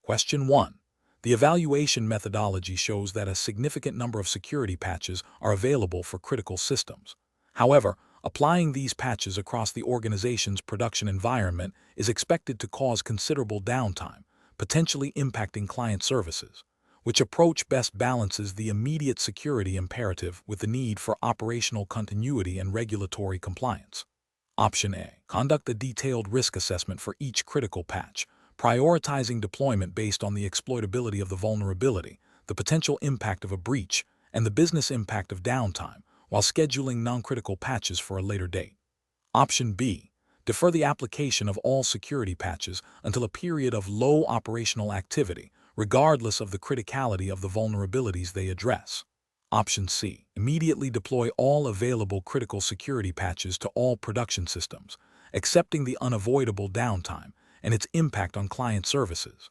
Question 1. The evaluation methodology shows that a significant number of security patches are available for critical systems. However, applying these patches across the organization's production environment is expected to cause considerable downtime, potentially impacting client services. Which approach best balances the immediate security imperative with the need for operational continuity and regulatory compliance? Option A. Conduct a detailed risk assessment for each critical patch, prioritizing deployment based on the exploitability of the vulnerability, the potential impact of a breach, and the business impact of downtime, while scheduling non-critical patches for a later date. Option B. Defer the application of all security patches until a period of low operational activity, regardless of the criticality of the vulnerabilities they address. Option C. Immediately deploy all available critical security patches to all production systems, accepting the unavoidable downtime and its impact on client services.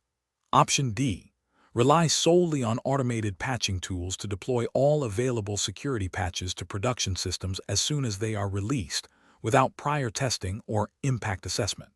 Option D. Rely solely on automated patching tools to deploy all available security patches to production systems as soon as they are released, without prior testing or impact assessment.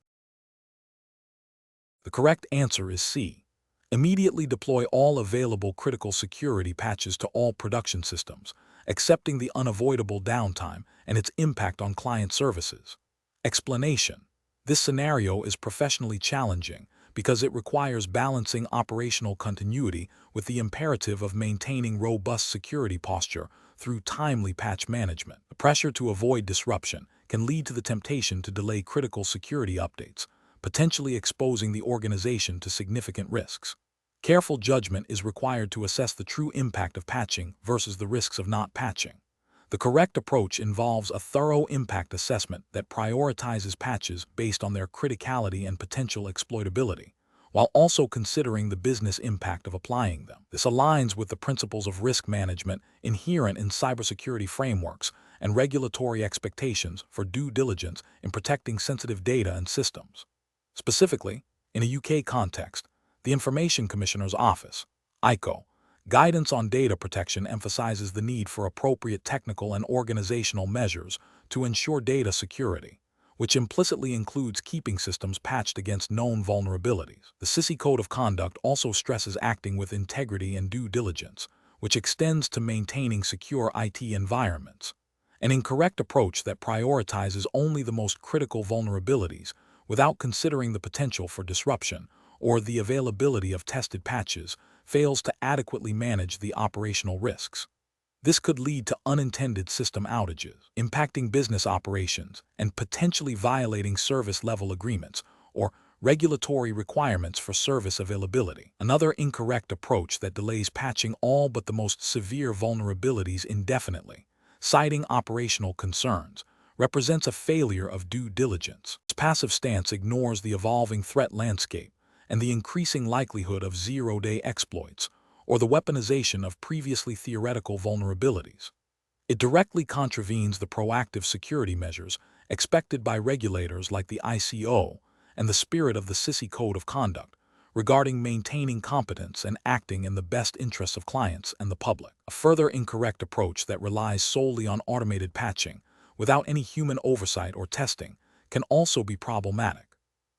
The correct answer is C. Immediately deploy all available critical security patches to all production systems, accepting the unavoidable downtime and its impact on client services. Explanation: this scenario is professionally challenging because it requires balancing operational continuity with the imperative of maintaining robust security posture through timely patch management. The pressure to avoid disruption can lead to the temptation to delay critical security updates, potentially exposing the organization to significant risks. Careful judgment is required to assess the true impact of patching versus the risks of not patching. The correct approach involves a thorough impact assessment that prioritizes patches based on their criticality and potential exploitability, while also considering the business impact of applying them. This aligns with the principles of risk management inherent in cybersecurity frameworks and regulatory expectations for due diligence in protecting sensitive data and systems. Specifically, in a UK context, the Information Commissioner's Office, ICO, guidance on data protection emphasizes the need for appropriate technical and organizational measures to ensure data security, which implicitly includes keeping systems patched against known vulnerabilities. The CISI Code of Conduct also stresses acting with integrity and due diligence, which extends to maintaining secure IT environments. An incorrect approach that prioritizes only the most critical vulnerabilities without considering the potential for disruption or the availability of tested patches fails to adequately manage the operational risks. This could lead to unintended system outages, impacting business operations and potentially violating service-level agreements or regulatory requirements for service availability. Another incorrect approach that delays patching all but the most severe vulnerabilities indefinitely, citing operational concerns, represents a failure of due diligence. This passive stance ignores the evolving threat landscape and the increasing likelihood of zero-day exploits or the weaponization of previously theoretical vulnerabilities. It directly contravenes the proactive security measures expected by regulators like the ICO and the spirit of the CISI Code of Conduct regarding maintaining competence and acting in the best interests of clients and the public. A further incorrect approach that relies solely on automated patching without any human oversight or testing can also be problematic.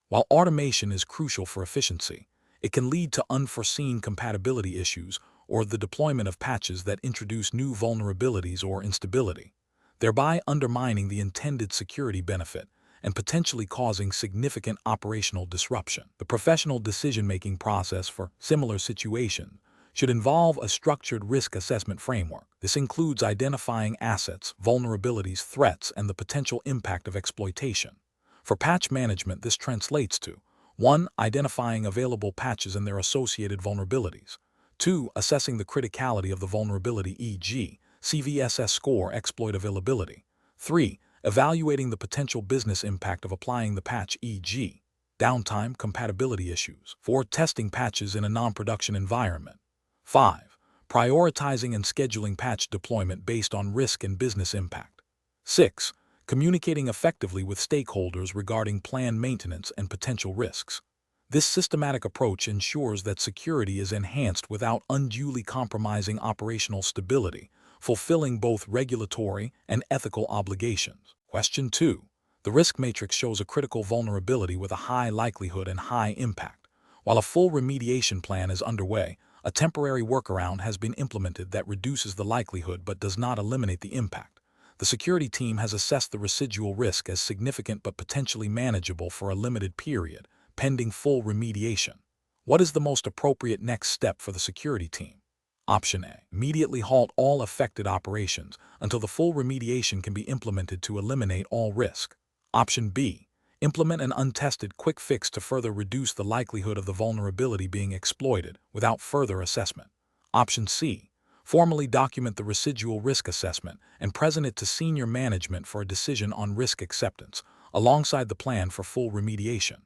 While automation is crucial for efficiency, it can lead to unforeseen compatibility issues or the deployment of patches that introduce new vulnerabilities or instability, thereby undermining the intended security benefit and potentially causing significant operational disruption. The professional decision-making process for similar situations should involve a structured risk assessment framework. This includes identifying assets, vulnerabilities, threats, and the potential impact of exploitation. For patch management, this translates to 1. Identifying available patches and their associated vulnerabilities. 2. Assessing the criticality of the vulnerability, e.g., CVSS score, exploit availability. 3. Evaluating the potential business impact of applying the patch, e.g., downtime, compatibility issues. 4. Testing patches in a non-production environment. 5. Prioritizing and scheduling patch deployment based on risk and business impact. 6. Communicating effectively with stakeholders regarding planned maintenance and potential risks. This systematic approach ensures that security is enhanced without unduly compromising operational stability, fulfilling both regulatory and ethical obligations. Question 2. The risk matrix shows a critical vulnerability with a high likelihood and high impact, While a full remediation plan is underway, a temporary workaround has been implemented that reduces the likelihood but does not eliminate the impact. The security team has assessed the residual risk as significant but potentially manageable for a limited period, pending full remediation. What is the most appropriate next step for the security team? Option A. Immediately halt all affected operations until the full remediation can be implemented to eliminate all risk. Option B. Implement an untested quick fix to further reduce the likelihood of the vulnerability being exploited without further assessment. Option C. Formally document the residual risk assessment and present it to senior management for a decision on risk acceptance, alongside the plan for full remediation.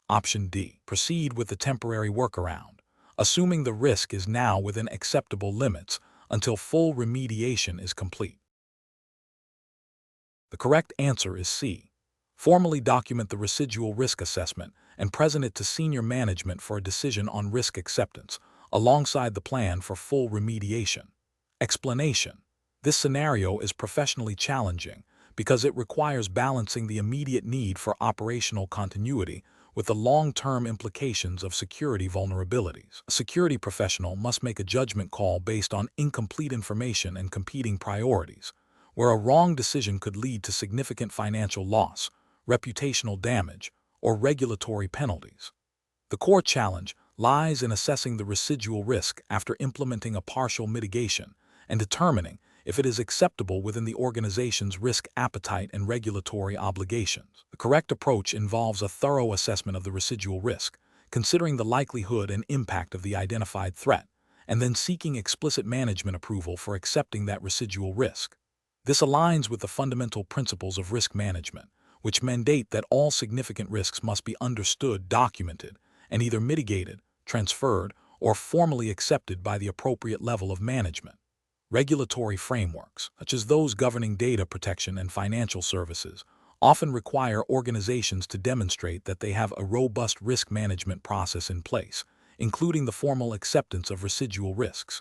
Option D. Proceed with the temporary workaround, assuming the risk is now within acceptable limits until full remediation is complete. The correct answer is C. Formally document the residual risk assessment and present it to senior management for a decision on risk acceptance, alongside the plan for full remediation. Explanation: this scenario is professionally challenging because it requires balancing the immediate need for operational continuity with the long-term implications of security vulnerabilities. A security professional must make a judgment call based on incomplete information and competing priorities, where a wrong decision could lead to significant financial loss, reputational damage, or regulatory penalties. The core challenge lies in assessing the residual risk after implementing a partial mitigation and determining if it is acceptable within the organization's risk appetite and regulatory obligations. The correct approach involves a thorough assessment of the residual risk, considering the likelihood and impact of the identified threat, and then seeking explicit management approval for accepting that residual risk. This aligns with the fundamental principles of risk management, which mandate that all significant risks must be understood, documented, and either mitigated, transferred, or formally accepted by the appropriate level of management. Regulatory frameworks, such as those governing data protection and financial services, often require organizations to demonstrate that they have a robust risk management process in place, including the formal acceptance of residual risks.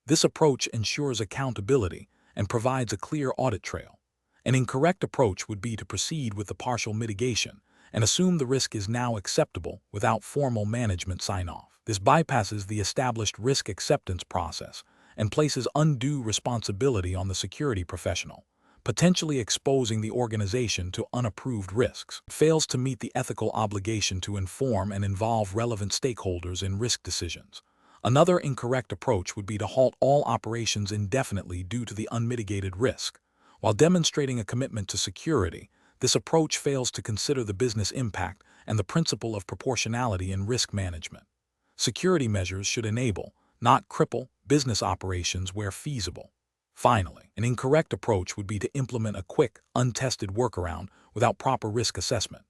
This approach ensures accountability and provides a clear audit trail. An incorrect approach would be to proceed with the partial mitigation and assume the risk is now acceptable without formal management sign-off. This bypasses the established risk acceptance process and places undue responsibility on the security professional, potentially exposing the organization to unapproved risks. It fails to meet the ethical obligation to inform and involve relevant stakeholders in risk decisions. Another incorrect approach would be to halt all operations indefinitely due to the unmitigated risk. While demonstrating a commitment to security, this approach fails to consider the business impact and the principle of proportionality in risk management. Security measures should enable, not cripple, business operations where feasible. Finally, an incorrect approach would be to implement a quick, untested workaround without proper risk assessment.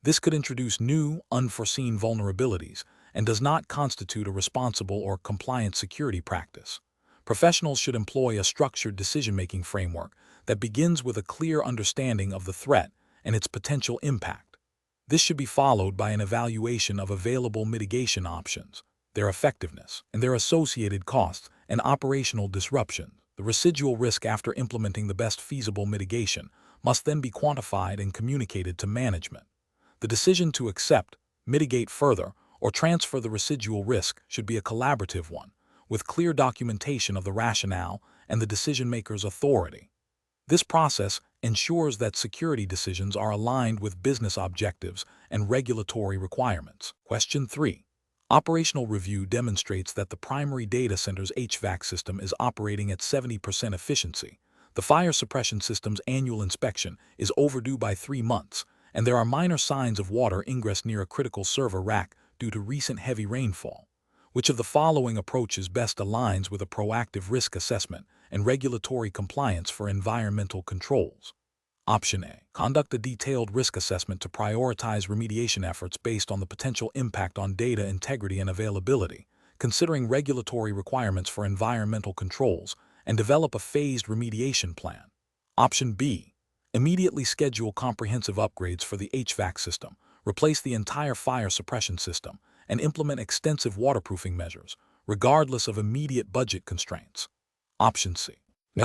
This could introduce new, unforeseen vulnerabilities and does not constitute a responsible or compliant security practice. Professionals should employ a structured decision-making framework that begins with a clear understanding of the threat and its potential impact. This should be followed by an evaluation of available mitigation options, their effectiveness, and their associated costs and operational disruption. The residual risk after implementing the best feasible mitigation must then be quantified and communicated to management. The decision to accept, mitigate further, or transfer the residual risk should be a collaborative one, with clear documentation of the rationale and the decision-maker's authority. This process ensures that security decisions are aligned with business objectives and regulatory requirements. Question 3. Operational review demonstrates that the primary data center's HVAC system is operating at 70% efficiency. The fire suppression system's annual inspection is overdue by 3 months, and there are minor signs of water ingress near a critical server rack due to recent heavy rainfall. Which of the following approaches best aligns with a proactive risk assessment and regulatory compliance for environmental controls? Option A. Conduct a detailed risk assessment to prioritize remediation efforts based on the potential impact on data integrity and availability, considering regulatory requirements for environmental controls, and develop a phased remediation plan. Option B. Immediately schedule comprehensive upgrades for the HVAC system, replace the entire fire suppression system, and implement extensive waterproofing measures, regardless of immediate budget constraints. Option C.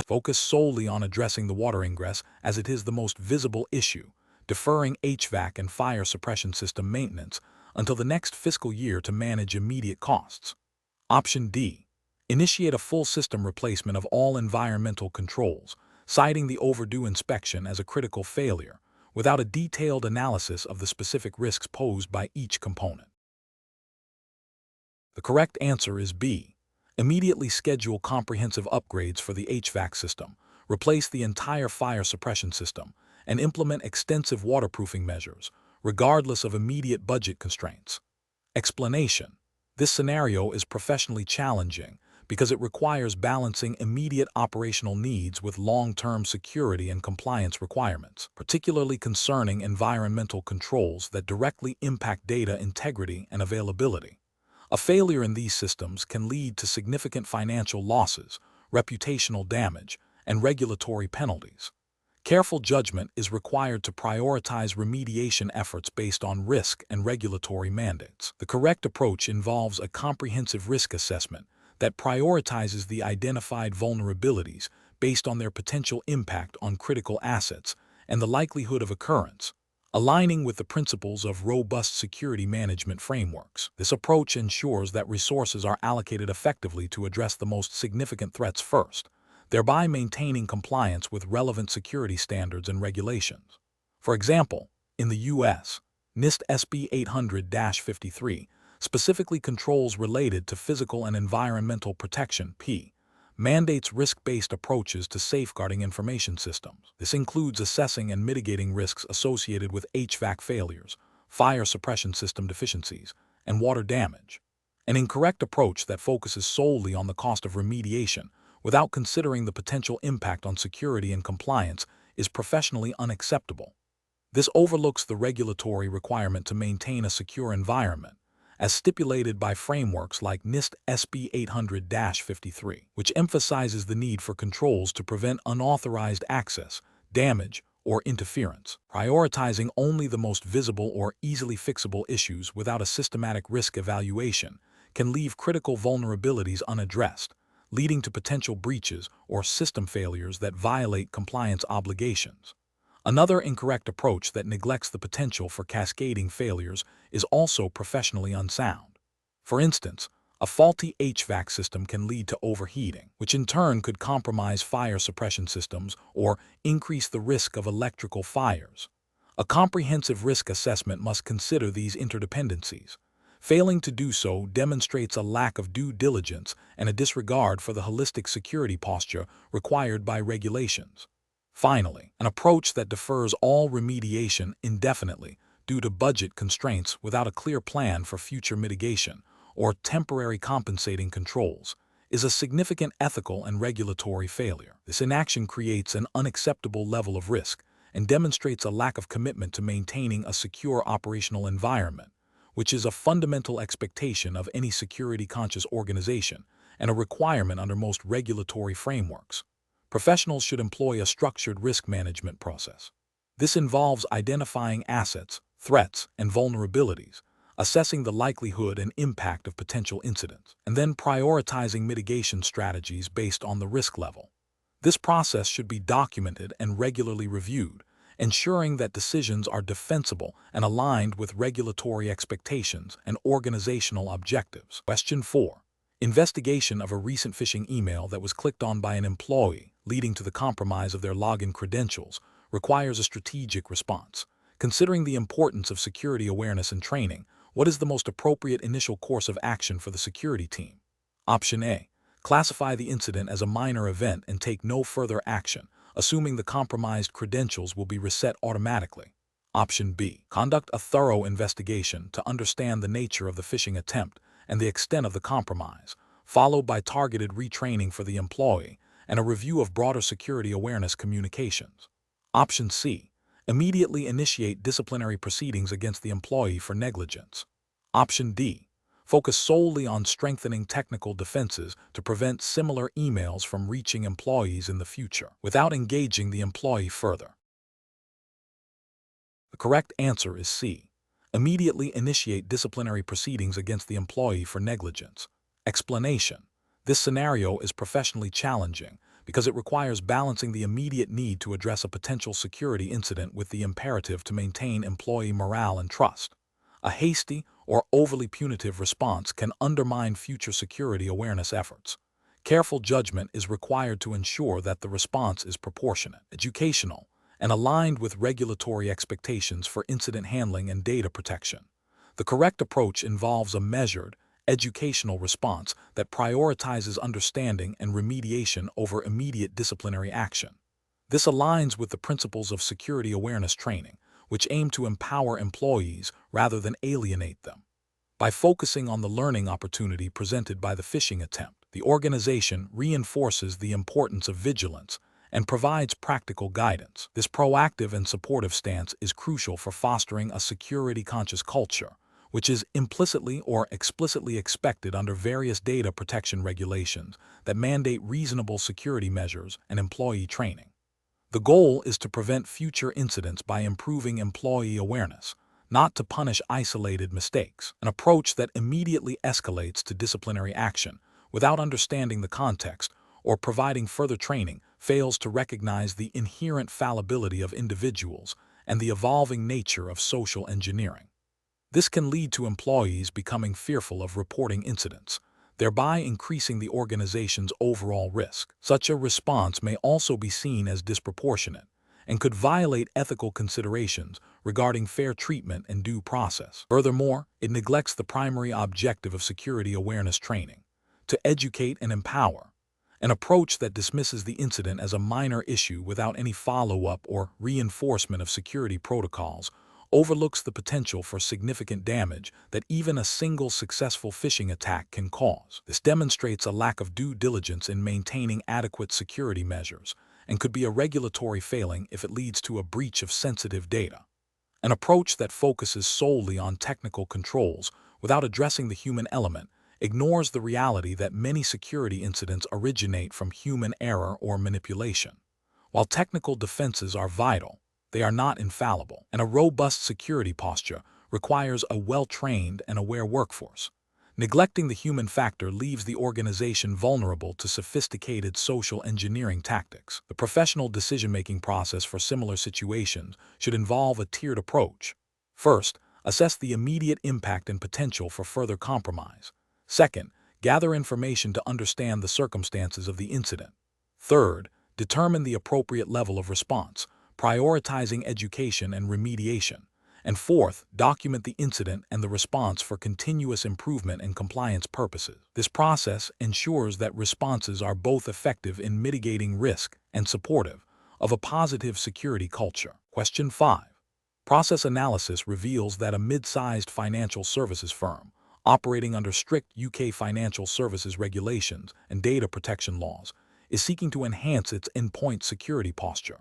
Focus solely on addressing the water ingress as it is the most visible issue, deferring HVAC and fire suppression system maintenance until the next fiscal year to manage immediate costs. Option D. Initiate a full system replacement of all environmental controls, citing the overdue inspection as a critical failure, without a detailed analysis of the specific risks posed by each component. The correct answer is B. Immediately schedule comprehensive upgrades for the HVAC system, replace the entire fire suppression system, and implement extensive waterproofing measures, regardless of immediate budget constraints. Explanation: this scenario is professionally challenging because it requires balancing immediate operational needs with long-term security and compliance requirements, particularly concerning environmental controls that directly impact data integrity and availability. A failure in these systems can lead to significant financial losses, reputational damage, and regulatory penalties. Careful judgment is required to prioritize remediation efforts based on risk and regulatory mandates. The correct approach involves a comprehensive risk assessment that prioritizes the identified vulnerabilities based on their potential impact on critical assets and the likelihood of occurrence, aligning with the principles of robust security management frameworks. This approach ensures that resources are allocated effectively to address the most significant threats first, thereby maintaining compliance with relevant security standards and regulations. For example, in the U.S., NIST SB 800-53 specifically controls related to physical and environmental protection mandates risk-based approaches to safeguarding information systems. This includes assessing and mitigating risks associated with HVAC failures, fire suppression system deficiencies, and water damage. An incorrect approach that focuses solely on the cost of remediation without considering the potential impact on security and compliance is professionally unacceptable. This overlooks the regulatory requirement to maintain a secure environment, as stipulated by frameworks like NIST SB 800-53, which emphasizes the need for controls to prevent unauthorized access, damage, or interference. Prioritizing only the most visible or easily fixable issues without a systematic risk evaluation can leave critical vulnerabilities unaddressed, leading to potential breaches or system failures that violate compliance obligations. Another incorrect approach that neglects the potential for cascading failures is also professionally unsound. For instance, a faulty HVAC system can lead to overheating, which in turn could compromise fire suppression systems or increase the risk of electrical fires. A comprehensive risk assessment must consider these interdependencies. Failing to do so demonstrates a lack of due diligence and a disregard for the holistic security posture required by regulations. Finally, an approach that defers all remediation indefinitely due to budget constraints without a clear plan for future mitigation or temporary compensating controls is a significant ethical and regulatory failure. This inaction creates an unacceptable level of risk and demonstrates a lack of commitment to maintaining a secure operational environment, which is a fundamental expectation of any security-conscious organization and a requirement under most regulatory frameworks. Professionals should employ a structured risk management process. This involves identifying assets, threats, and vulnerabilities, assessing the likelihood and impact of potential incidents, and then prioritizing mitigation strategies based on the risk level. This process should be documented and regularly reviewed, ensuring that decisions are defensible and aligned with regulatory expectations and organizational objectives. Question 4. Investigation of a recent phishing email that was clicked on by an employee, leading to the compromise of their login credentials, requires a strategic response. Considering the importance of security awareness and training, what is the most appropriate initial course of action for the security team? Option A. Classify the incident as a minor event and take no further action, assuming the compromised credentials will be reset automatically. Option B. Conduct a thorough investigation to understand the nature of the phishing attempt and the extent of the compromise, followed by targeted retraining for the employee and a review of broader security awareness communications. Option C. Immediately initiate disciplinary proceedings against the employee for negligence. Option D. Focus solely on strengthening technical defenses to prevent similar emails from reaching employees in the future, without engaging the employee further. The correct answer is C. Immediately initiate disciplinary proceedings against the employee for negligence. Explanation: this scenario is professionally challenging because it requires balancing the immediate need to address a potential security incident with the imperative to maintain employee morale and trust. A hasty or overly punitive response can undermine future security awareness efforts. Careful judgment is required to ensure that the response is proportionate, educational, and aligned with regulatory expectations for incident handling and data protection. The correct approach involves a measured, educational response that prioritizes understanding and remediation over immediate disciplinary action. This aligns with the principles of security awareness training, which aim to empower employees rather than alienate them. By focusing on the learning opportunity presented by the phishing attempt, the organization reinforces the importance of vigilance and provides practical guidance. This proactive and supportive stance is crucial for fostering a security-conscious culture, which is implicitly or explicitly expected under various data protection regulations that mandate reasonable security measures and employee training. The goal is to prevent future incidents by improving employee awareness, not to punish isolated mistakes. An approach that immediately escalates to disciplinary action without understanding the context or providing further training fails to recognize the inherent fallibility of individuals and the evolving nature of social engineering. This can lead to employees becoming fearful of reporting incidents, thereby increasing the organization's overall risk. Such a response may also be seen as disproportionate and could violate ethical considerations regarding fair treatment and due process. Furthermore, it neglects the primary objective of security awareness training: to educate and empower. An approach that dismisses the incident as a minor issue without any follow-up or reinforcement of security protocols overlooks the potential for significant damage that even a single successful phishing attack can cause. This demonstrates a lack of due diligence in maintaining adequate security measures and could be a regulatory failing if it leads to a breach of sensitive data. An approach that focuses solely on technical controls without addressing the human element ignores the reality that many security incidents originate from human error or manipulation. While technical defenses are vital, they are not infallible, and a robust security posture requires a well-trained and aware workforce. Neglecting the human factor leaves the organization vulnerable to sophisticated social engineering tactics. The professional decision-making process for similar situations should involve a tiered approach. First, assess the immediate impact and potential for further compromise. Second, gather information to understand the circumstances of the incident. Third, determine the appropriate level of response, prioritizing education and remediation. And fourth, document the incident and the response for continuous improvement and compliance purposes. This process ensures that responses are both effective in mitigating risk and supportive of a positive security culture. Question 5. Process analysis reveals that a mid-sized financial services firm, operating under strict UK financial services regulations and data protection laws, is seeking to enhance its endpoint security posture.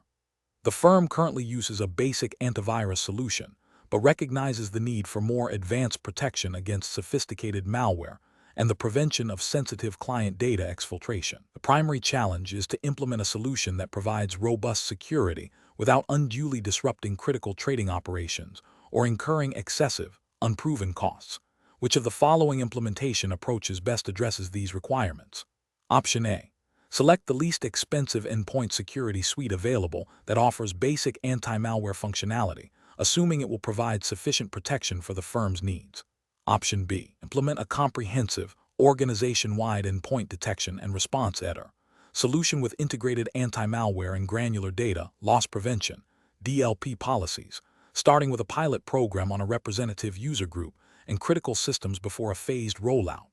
The firm currently uses a basic antivirus solution, but recognizes the need for more advanced protection against sophisticated malware and the prevention of sensitive client data exfiltration. The primary challenge is to implement a solution that provides robust security without unduly disrupting critical trading operations or incurring excessive, unproven costs. Which of the following implementation approaches best addresses these requirements? Option A. Select the least expensive endpoint security suite available that offers basic anti-malware functionality, assuming it will provide sufficient protection for the firm's needs. Option B. Implement a comprehensive, organization-wide endpoint detection and response EDR solution with integrated anti-malware and granular data loss prevention (DLP) policies, starting with a pilot program on a representative user group and critical systems before a phased rollout.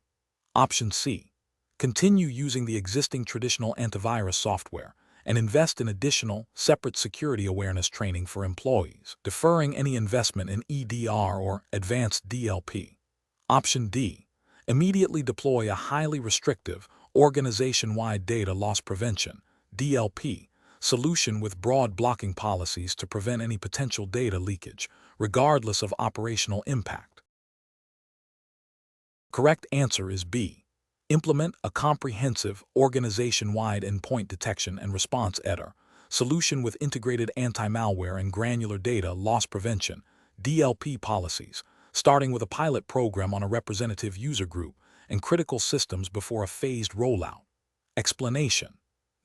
Option C. Continue using the existing traditional antivirus software and invest in additional, separate security awareness training for employees, deferring any investment in EDR or advanced DLP. Option D. Immediately deploy a highly restrictive, organization-wide data loss prevention (DLP) solution with broad blocking policies to prevent any potential data leakage, regardless of operational impact. Correct answer is B. Implement a comprehensive, organization-wide endpoint detection and response EDR solution with integrated anti-malware and granular data loss prevention (DLP) policies, starting with a pilot program on a representative user group and critical systems before a phased rollout. Explanation.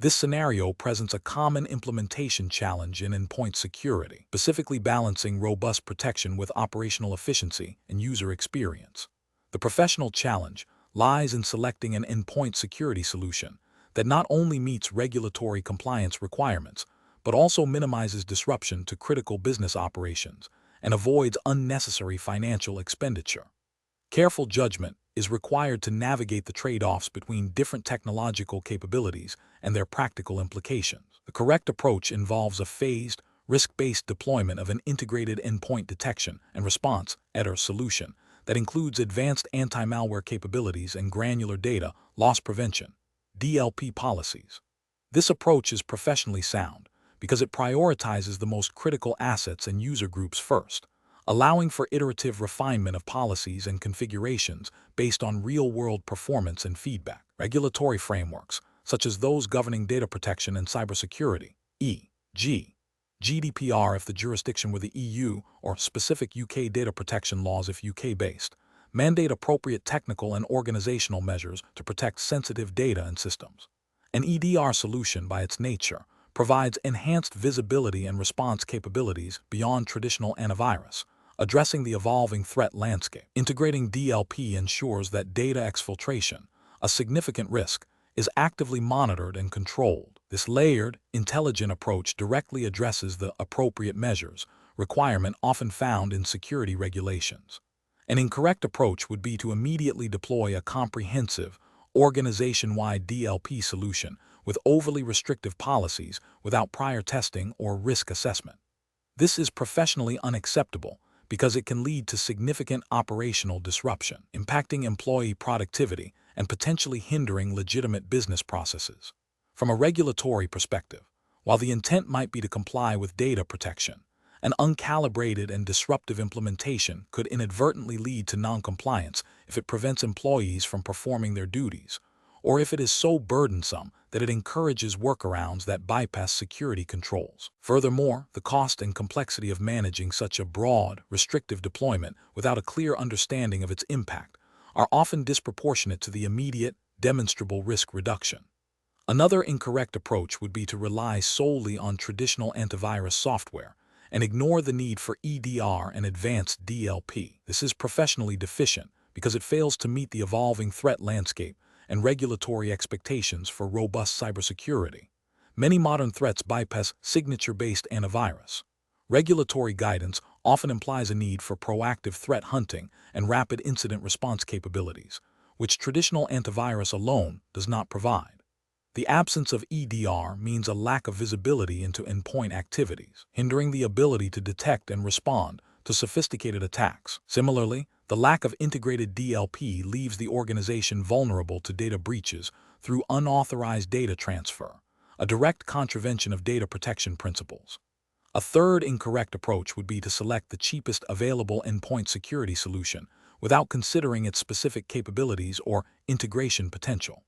This scenario presents a common implementation challenge in endpoint security, specifically balancing robust protection with operational efficiency and user experience. The professional challenge lies in selecting an endpoint security solution that not only meets regulatory compliance requirements, but also minimizes disruption to critical business operations and avoids unnecessary financial expenditure. Careful judgment is required to navigate the trade-offs between different technological capabilities and their practical implications. The correct approach involves a phased, risk-based deployment of an integrated endpoint detection and response (EDR) solution that includes advanced anti-malware capabilities and granular data loss prevention (DLP) policies. This approach is professionally sound because it prioritizes the most critical assets and user groups first, allowing for iterative refinement of policies and configurations based on real-world performance and feedback. Regulatory frameworks, such as those governing data protection and cybersecurity, e.g., GDPR if the jurisdiction were the EU, or specific UK data protection laws if UK-based, mandate appropriate technical and organizational measures to protect sensitive data and systems. An EDR solution, by its nature, provides enhanced visibility and response capabilities beyond traditional antivirus, addressing the evolving threat landscape. Integrating DLP ensures that data exfiltration, a significant risk, is actively monitored and controlled. This layered, intelligent approach directly addresses the appropriate measures requirement often found in security regulations. An incorrect approach would be to immediately deploy a comprehensive, organization-wide DLP solution with overly restrictive policies without prior testing or risk assessment. This is professionally unacceptable because it can lead to significant operational disruption, impacting employee productivity and potentially hindering legitimate business processes. From a regulatory perspective, while the intent might be to comply with data protection, an uncalibrated and disruptive implementation could inadvertently lead to noncompliance if it prevents employees from performing their duties, or if it is so burdensome that it encourages workarounds that bypass security controls. Furthermore, the cost and complexity of managing such a broad, restrictive deployment without a clear understanding of its impact are often disproportionate to the immediate, demonstrable risk reduction. Another incorrect approach would be to rely solely on traditional antivirus software and ignore the need for EDR and advanced DLP. This is professionally deficient because it fails to meet the evolving threat landscape and regulatory expectations for robust cybersecurity. Many modern threats bypass signature-based antivirus. Regulatory guidance often implies a need for proactive threat hunting and rapid incident response capabilities, which traditional antivirus alone does not provide. The absence of EDR means a lack of visibility into endpoint activities, hindering the ability to detect and respond to sophisticated attacks. Similarly, the lack of integrated DLP leaves the organization vulnerable to data breaches through unauthorized data transfer, a direct contravention of data protection principles. A third incorrect approach would be to select the cheapest available endpoint security solution without considering its specific capabilities or integration potential.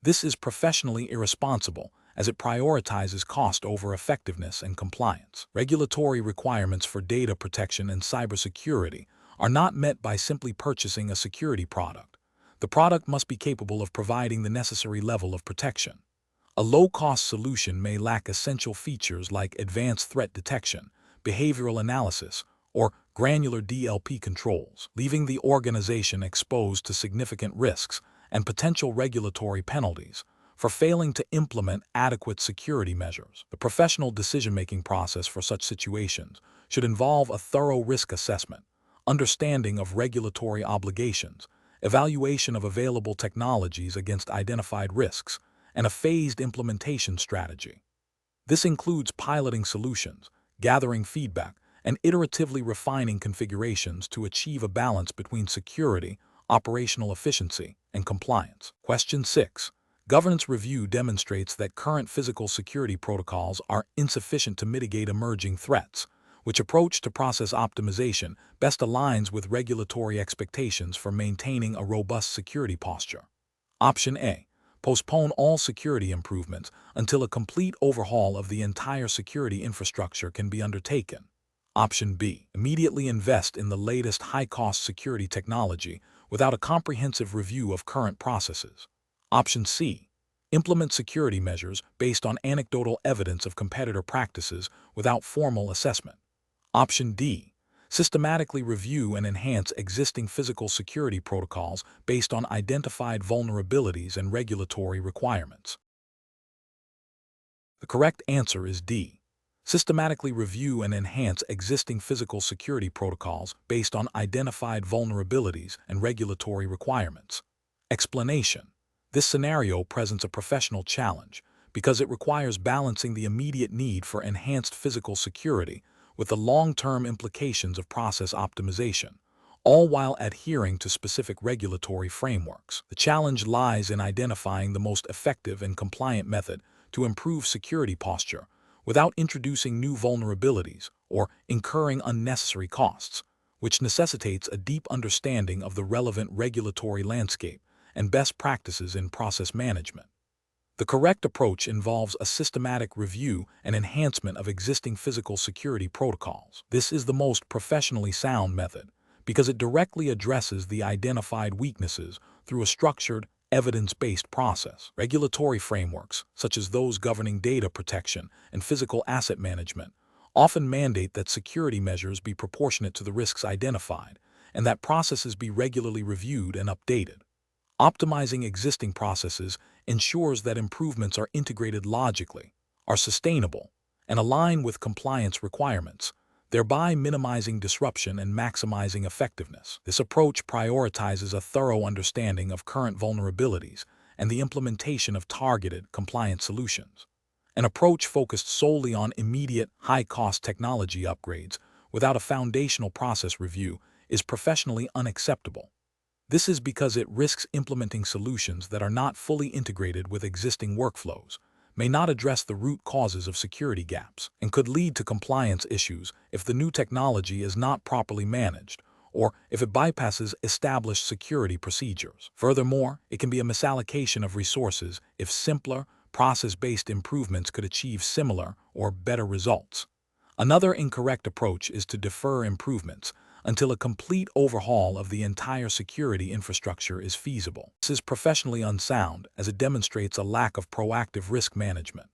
This is professionally irresponsible as it prioritizes cost over effectiveness and compliance. Regulatory requirements for data protection and cybersecurity are not met by simply purchasing a security product. The product must be capable of providing the necessary level of protection. A low-cost solution may lack essential features like advanced threat detection, behavioral analysis, or granular DLP controls, leaving the organization exposed to significant risks and potential regulatory penalties for failing to implement adequate security measures. The professional decision-making process for such situations should involve a thorough risk assessment, understanding of regulatory obligations, evaluation of available technologies against identified risks, and a phased implementation strategy. This includes piloting solutions, gathering feedback, and iteratively refining configurations to achieve a balance between security, operational efficiency, and compliance. Question 6. Governance review demonstrates that current physical security protocols are insufficient to mitigate emerging threats. Which approach to process optimization best aligns with regulatory expectations for maintaining a robust security posture? Option A. Postpone all security improvements until a complete overhaul of the entire security infrastructure can be undertaken. Option B. Immediately invest in the latest high-cost security technology without a comprehensive review of current processes. Option C. Implement security measures based on anecdotal evidence of competitor practices without formal assessment. Option D. Systematically review and enhance existing physical security protocols based on identified vulnerabilities and regulatory requirements. The correct answer is D. Systematically review and enhance existing physical security protocols based on identified vulnerabilities and regulatory requirements. Explanation. This scenario presents a professional challenge because it requires balancing the immediate need for enhanced physical security with the long-term implications of process optimization, all while adhering to specific regulatory frameworks. The challenge lies in identifying the most effective and compliant method to improve security posture without introducing new vulnerabilities or incurring unnecessary costs, which necessitates a deep understanding of the relevant regulatory landscape and best practices in process management. The correct approach involves a systematic review and enhancement of existing physical security protocols. This is the most professionally sound method because it directly addresses the identified weaknesses through a structured, evidence-based process. Regulatory frameworks, such as those governing data protection and physical asset management, often mandate that security measures be proportionate to the risks identified and that processes be regularly reviewed and updated. Optimizing existing processes ensures that improvements are integrated logically, are sustainable, and align with compliance requirements, thereby minimizing disruption and maximizing effectiveness. This approach prioritizes a thorough understanding of current vulnerabilities and the implementation of targeted, compliant solutions. An approach focused solely on immediate, high-cost technology upgrades without a foundational process review is professionally unacceptable. This is because it risks implementing solutions that are not fully integrated with existing workflows, may not address the root causes of security gaps, and could lead to compliance issues if the new technology is not properly managed or if it bypasses established security procedures. Furthermore, it can be a misallocation of resources if simpler, process-based improvements could achieve similar or better results. Another incorrect approach is to defer improvements until a complete overhaul of the entire security infrastructure is feasible. This is professionally unsound as it demonstrates a lack of proactive risk management.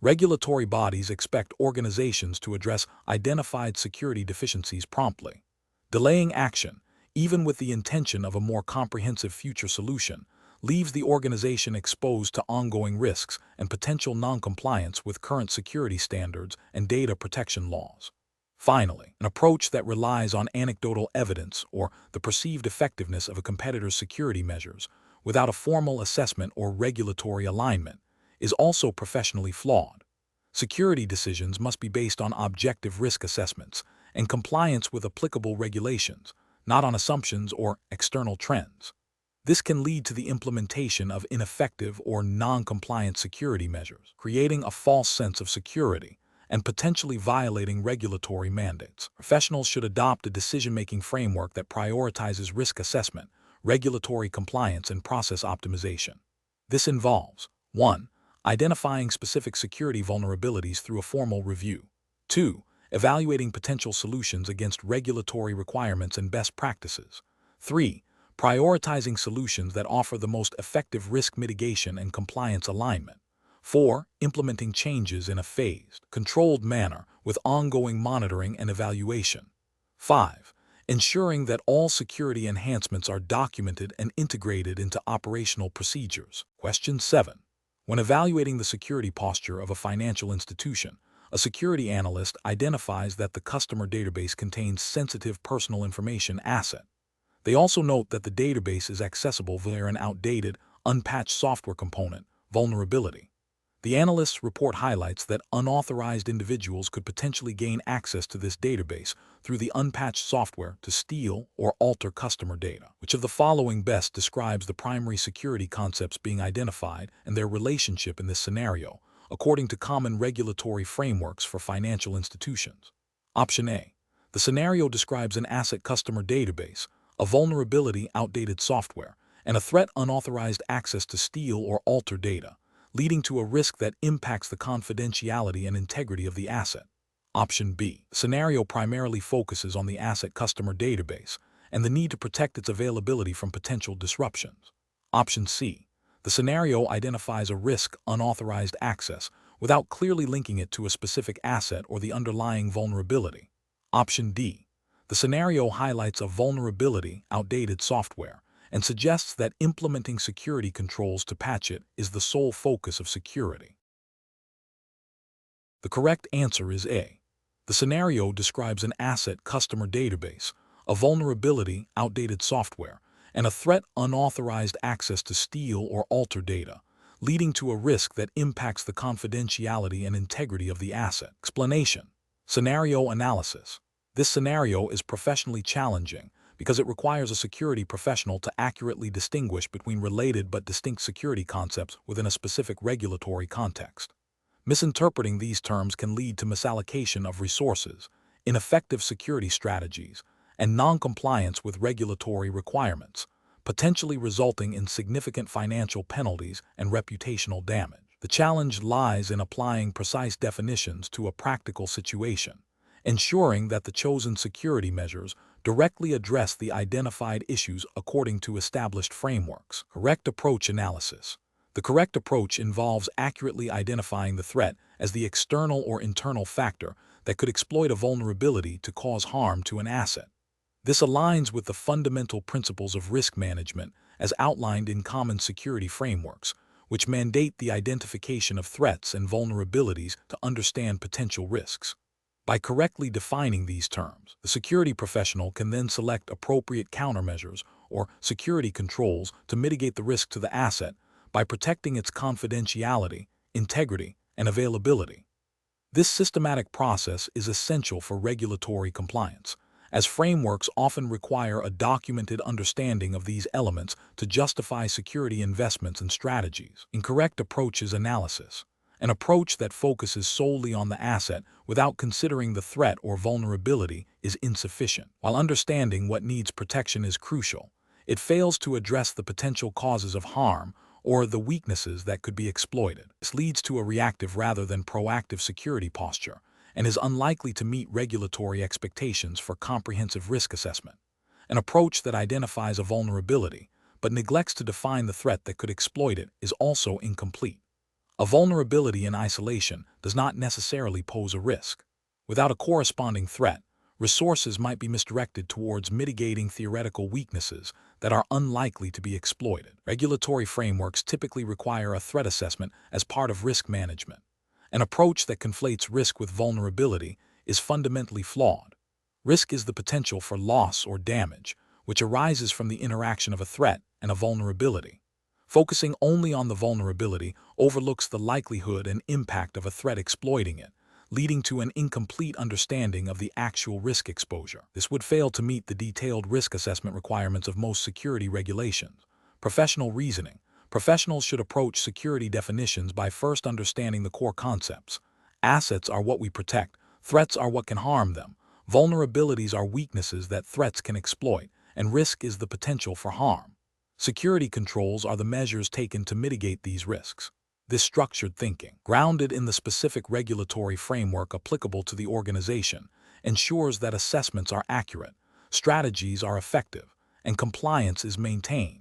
Regulatory bodies expect organizations to address identified security deficiencies promptly. Delaying action, even with the intention of a more comprehensive future solution, leaves the organization exposed to ongoing risks and potential non-compliance with current security standards and data protection laws. Finally, an approach that relies on anecdotal evidence or the perceived effectiveness of a competitor's security measures without a formal assessment or regulatory alignment is also professionally flawed. Security decisions must be based on objective risk assessments and compliance with applicable regulations, not on assumptions or external trends. This can lead to the implementation of ineffective or non-compliant security measures, creating a false sense of security and potentially violating regulatory mandates. Professionals should adopt a decision-making framework that prioritizes risk assessment, regulatory compliance, and process optimization. This involves 1. Identifying specific security vulnerabilities through a formal review. 2. Evaluating potential solutions against regulatory requirements and best practices. 3. Prioritizing solutions that offer the most effective risk mitigation and compliance alignment. 4. Implementing changes in a phased, controlled manner with ongoing monitoring and evaluation. 5. Ensuring that all security enhancements are documented and integrated into operational procedures. Question 7. When evaluating the security posture of a financial institution, a security analyst identifies that the customer database contains sensitive personal information asset. They also note that the database is accessible via an outdated, unpatched software component, vulnerability. The analyst's report highlights that unauthorized individuals could potentially gain access to this database through the unpatched software to steal or alter customer data. Which of the following best describes the primary security concepts being identified and their relationship in this scenario, according to common regulatory frameworks for financial institutions? Option A. The scenario describes an asset customer database, a vulnerability outdated software, and a threat unauthorized access to steal or alter data, leading to a risk that impacts the confidentiality and integrity of the asset. Option B. The scenario primarily focuses on the asset customer database and the need to protect its availability from potential disruptions. Option C. The scenario identifies a risk unauthorized access without clearly linking it to a specific asset or the underlying vulnerability. Option D. The scenario highlights a vulnerability, outdated software, and suggests that implementing security controls to patch it is the sole focus of security. The correct answer is A. The scenario describes an asset customer database, a vulnerability, outdated software, and a threat unauthorized access to steal or alter data, leading to a risk that impacts the confidentiality and integrity of the asset. Explanation. Scenario analysis. This scenario is professionally challenging because it requires a security professional to accurately distinguish between related but distinct security concepts within a specific regulatory context. Misinterpreting these terms can lead to misallocation of resources, ineffective security strategies, and non-compliance with regulatory requirements, potentially resulting in significant financial penalties and reputational damage. The challenge lies in applying precise definitions to a practical situation, ensuring that the chosen security measures directly address the identified issues according to established frameworks. Correct approach analysis. The correct approach involves accurately identifying the threat as the external or internal factor that could exploit a vulnerability to cause harm to an asset. This aligns with the fundamental principles of risk management as outlined in common security frameworks, which mandate the identification of threats and vulnerabilities to understand potential risks. By correctly defining these terms, the security professional can then select appropriate countermeasures or security controls to mitigate the risk to the asset by protecting its confidentiality, integrity, and availability. This systematic process is essential for regulatory compliance, as frameworks often require a documented understanding of these elements to justify security investments and strategies. Incorrect approaches analysis. An approach that focuses solely on the asset without considering the threat or vulnerability is insufficient. While understanding what needs protection is crucial, it fails to address the potential causes of harm or the weaknesses that could be exploited. This leads to a reactive rather than proactive security posture and is unlikely to meet regulatory expectations for comprehensive risk assessment. An approach that identifies a vulnerability but neglects to define the threat that could exploit it is also incomplete. A vulnerability in isolation does not necessarily pose a risk. Without a corresponding threat, resources might be misdirected towards mitigating theoretical weaknesses that are unlikely to be exploited. Regulatory frameworks typically require a threat assessment as part of risk management. An approach that conflates risk with vulnerability is fundamentally flawed. Risk is the potential for loss or damage, which arises from the interaction of a threat and a vulnerability. Focusing only on the vulnerability overlooks the likelihood and impact of a threat exploiting it, leading to an incomplete understanding of the actual risk exposure. This would fail to meet the detailed risk assessment requirements of most security regulations. Professional reasoning. Professionals should approach security definitions by first understanding the core concepts. Assets are what we protect, threats are what can harm them, vulnerabilities are weaknesses that threats can exploit, and risk is the potential for harm. Security controls are the measures taken to mitigate these risks. This structured thinking, grounded in the specific regulatory framework applicable to the organization, ensures that assessments are accurate, strategies are effective, and compliance is maintained.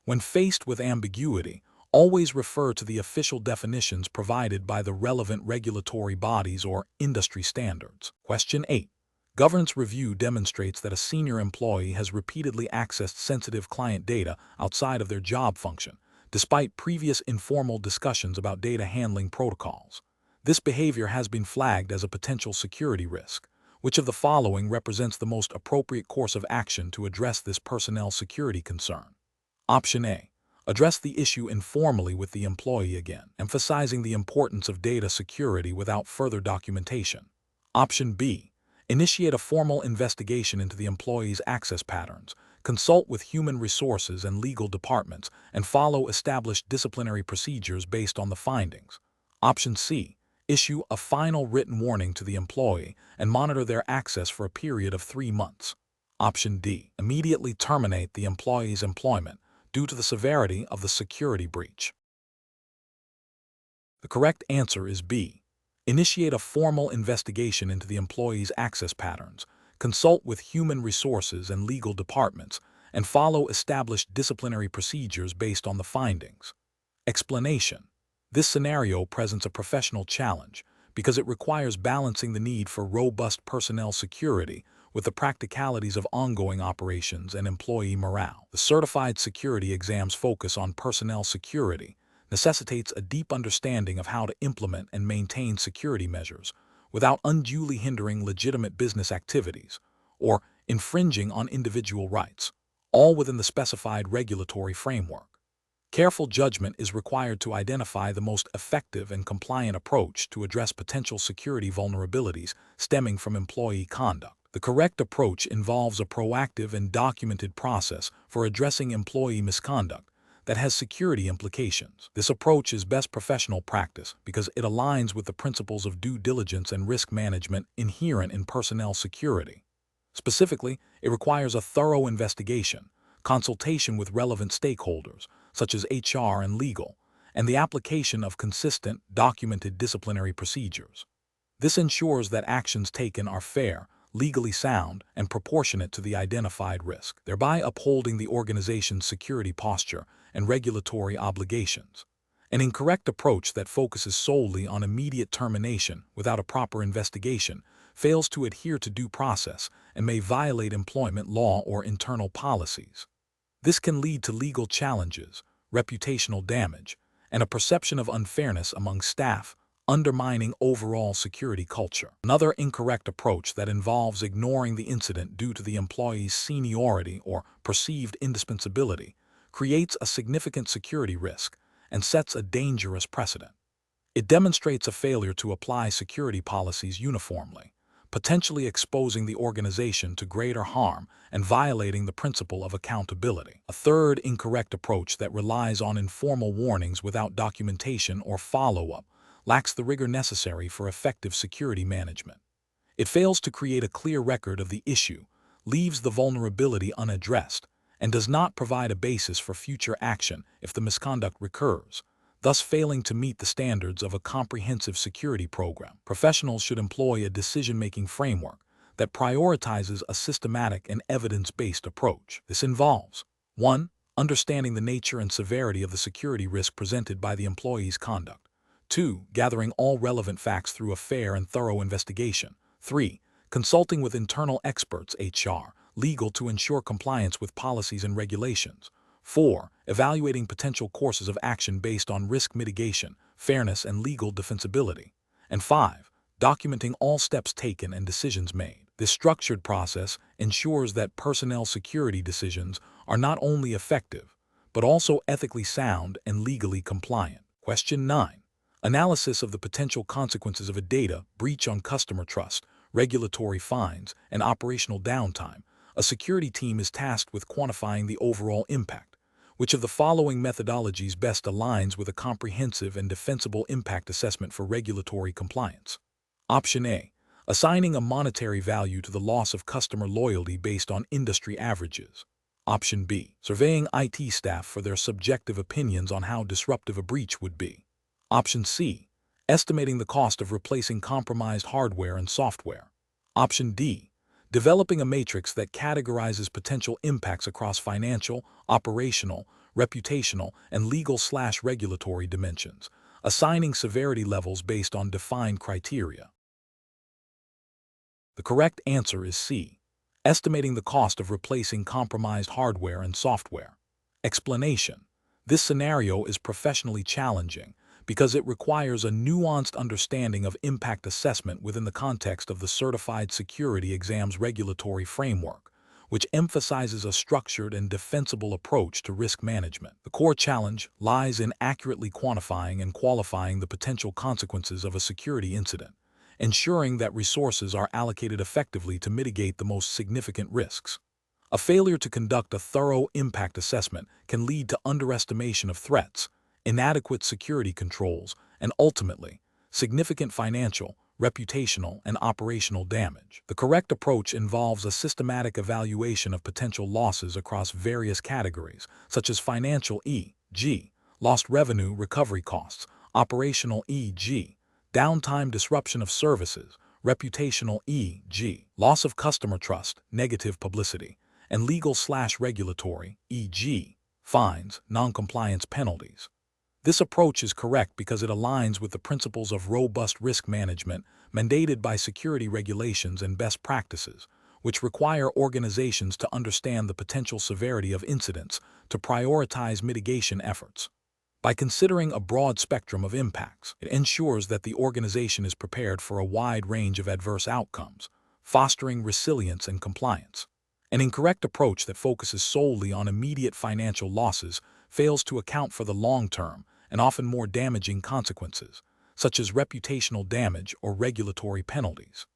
When faced with ambiguity, always refer to the official definitions provided by the relevant regulatory bodies or industry standards. Question 8. Governance review demonstrates that a senior employee has repeatedly accessed sensitive client data outside of their job function, despite previous informal discussions about data handling protocols. This behavior has been flagged as a potential security risk. Which of the following represents the most appropriate course of action to address this personnel security concern? Option A. Address the issue informally with the employee again, emphasizing the importance of data security without further documentation. Option B. Initiate a formal investigation into the employee's access patterns, consult with human resources and legal departments, and follow established disciplinary procedures based on the findings. Option C. Issue a final written warning to the employee and monitor their access for a period of 3 months. Option D. Immediately terminate the employee's employment due to the severity of the security breach. The correct answer is B. Initiate a formal investigation into the employee's access patterns, consult with human resources and legal departments, and follow established disciplinary procedures based on the findings. Explanation. This scenario presents a professional challenge because it requires balancing the need for robust personnel security with the practicalities of ongoing operations and employee morale. The certified security exam's focus on personnel security necessitates a deep understanding of how to implement and maintain security measures without unduly hindering legitimate business activities or infringing on individual rights, all within the specified regulatory framework. Careful judgment is required to identify the most effective and compliant approach to address potential security vulnerabilities stemming from employee conduct. The correct approach involves a proactive and documented process for addressing employee misconduct that has security implications. This approach is best professional practice because it aligns with the principles of due diligence and risk management inherent in personnel security. Specifically, it requires a thorough investigation, consultation with relevant stakeholders, such as HR and legal, and the application of consistent, documented disciplinary procedures. This ensures that actions taken are fair, legally sound, and proportionate to the identified risk, thereby upholding the organization's security posture and regulatory obligations. An incorrect approach that focuses solely on immediate termination without a proper investigation fails to adhere to due process and may violate employment law or internal policies. This can lead to legal challenges, reputational damage, and a perception of unfairness among staff, undermining overall security culture. Another incorrect approach that involves ignoring the incident due to the employee's seniority or perceived indispensability creates a significant security risk and sets a dangerous precedent. It demonstrates a failure to apply security policies uniformly, potentially exposing the organization to greater harm and violating the principle of accountability. A third incorrect approach that relies on informal warnings without documentation or follow-up lacks the rigor necessary for effective security management. It fails to create a clear record of the issue, leaves the vulnerability unaddressed, and does not provide a basis for future action if the misconduct recurs, thus failing to meet the standards of a comprehensive security program. Professionals should employ a decision-making framework that prioritizes a systematic and evidence-based approach. This involves 1. Understanding the nature and severity of the security risk presented by the employee's conduct. 2. Gathering all relevant facts through a fair and thorough investigation. 3. Consulting with internal experts, HR, legal to ensure compliance with policies and regulations. 4. Evaluating potential courses of action based on risk mitigation, fairness, and legal defensibility. And 5. Documenting all steps taken and decisions made. This structured process ensures that personnel security decisions are not only effective, but also ethically sound and legally compliant. Question 9. Analysis of the potential consequences of a data breach on customer trust, regulatory fines, and operational downtime. A security team is tasked with quantifying the overall impact. Which of the following methodologies best aligns with a comprehensive and defensible impact assessment for regulatory compliance? Option A. Assigning a monetary value to the loss of customer loyalty based on industry averages. Option B. Surveying IT staff for their subjective opinions on how disruptive a breach would be. Option C. Estimating the cost of replacing compromised hardware and software. Option D. Developing a matrix that categorizes potential impacts across financial, operational, reputational, and legal/regulatory dimensions, assigning severity levels based on defined criteria. The correct answer is C. Estimating the cost of replacing compromised hardware and software. Explanation. This scenario is professionally challenging because it requires a nuanced understanding of impact assessment within the context of the certified security exam's regulatory framework, which emphasizes a structured and defensible approach to risk management. The core challenge lies in accurately quantifying and qualifying the potential consequences of a security incident, ensuring that resources are allocated effectively to mitigate the most significant risks. A failure to conduct a thorough impact assessment can lead to underestimation of threats, inadequate security controls, and ultimately, significant financial, reputational, and operational damage. The correct approach involves a systematic evaluation of potential losses across various categories, such as financial e.g., lost revenue recovery costs, operational e.g., downtime disruption of services, reputational e.g., loss of customer trust, negative publicity, and legal/regulatory e.g., fines, non-compliance penalties. This approach is correct because it aligns with the principles of robust risk management mandated by security regulations and best practices, which require organizations to understand the potential severity of incidents to prioritize mitigation efforts. By considering a broad spectrum of impacts, it ensures that the organization is prepared for a wide range of adverse outcomes, fostering resilience and compliance. An incorrect approach that focuses solely on immediate financial losses fails to account for the long-term and often more damaging consequences, such as reputational damage or regulatory penalties.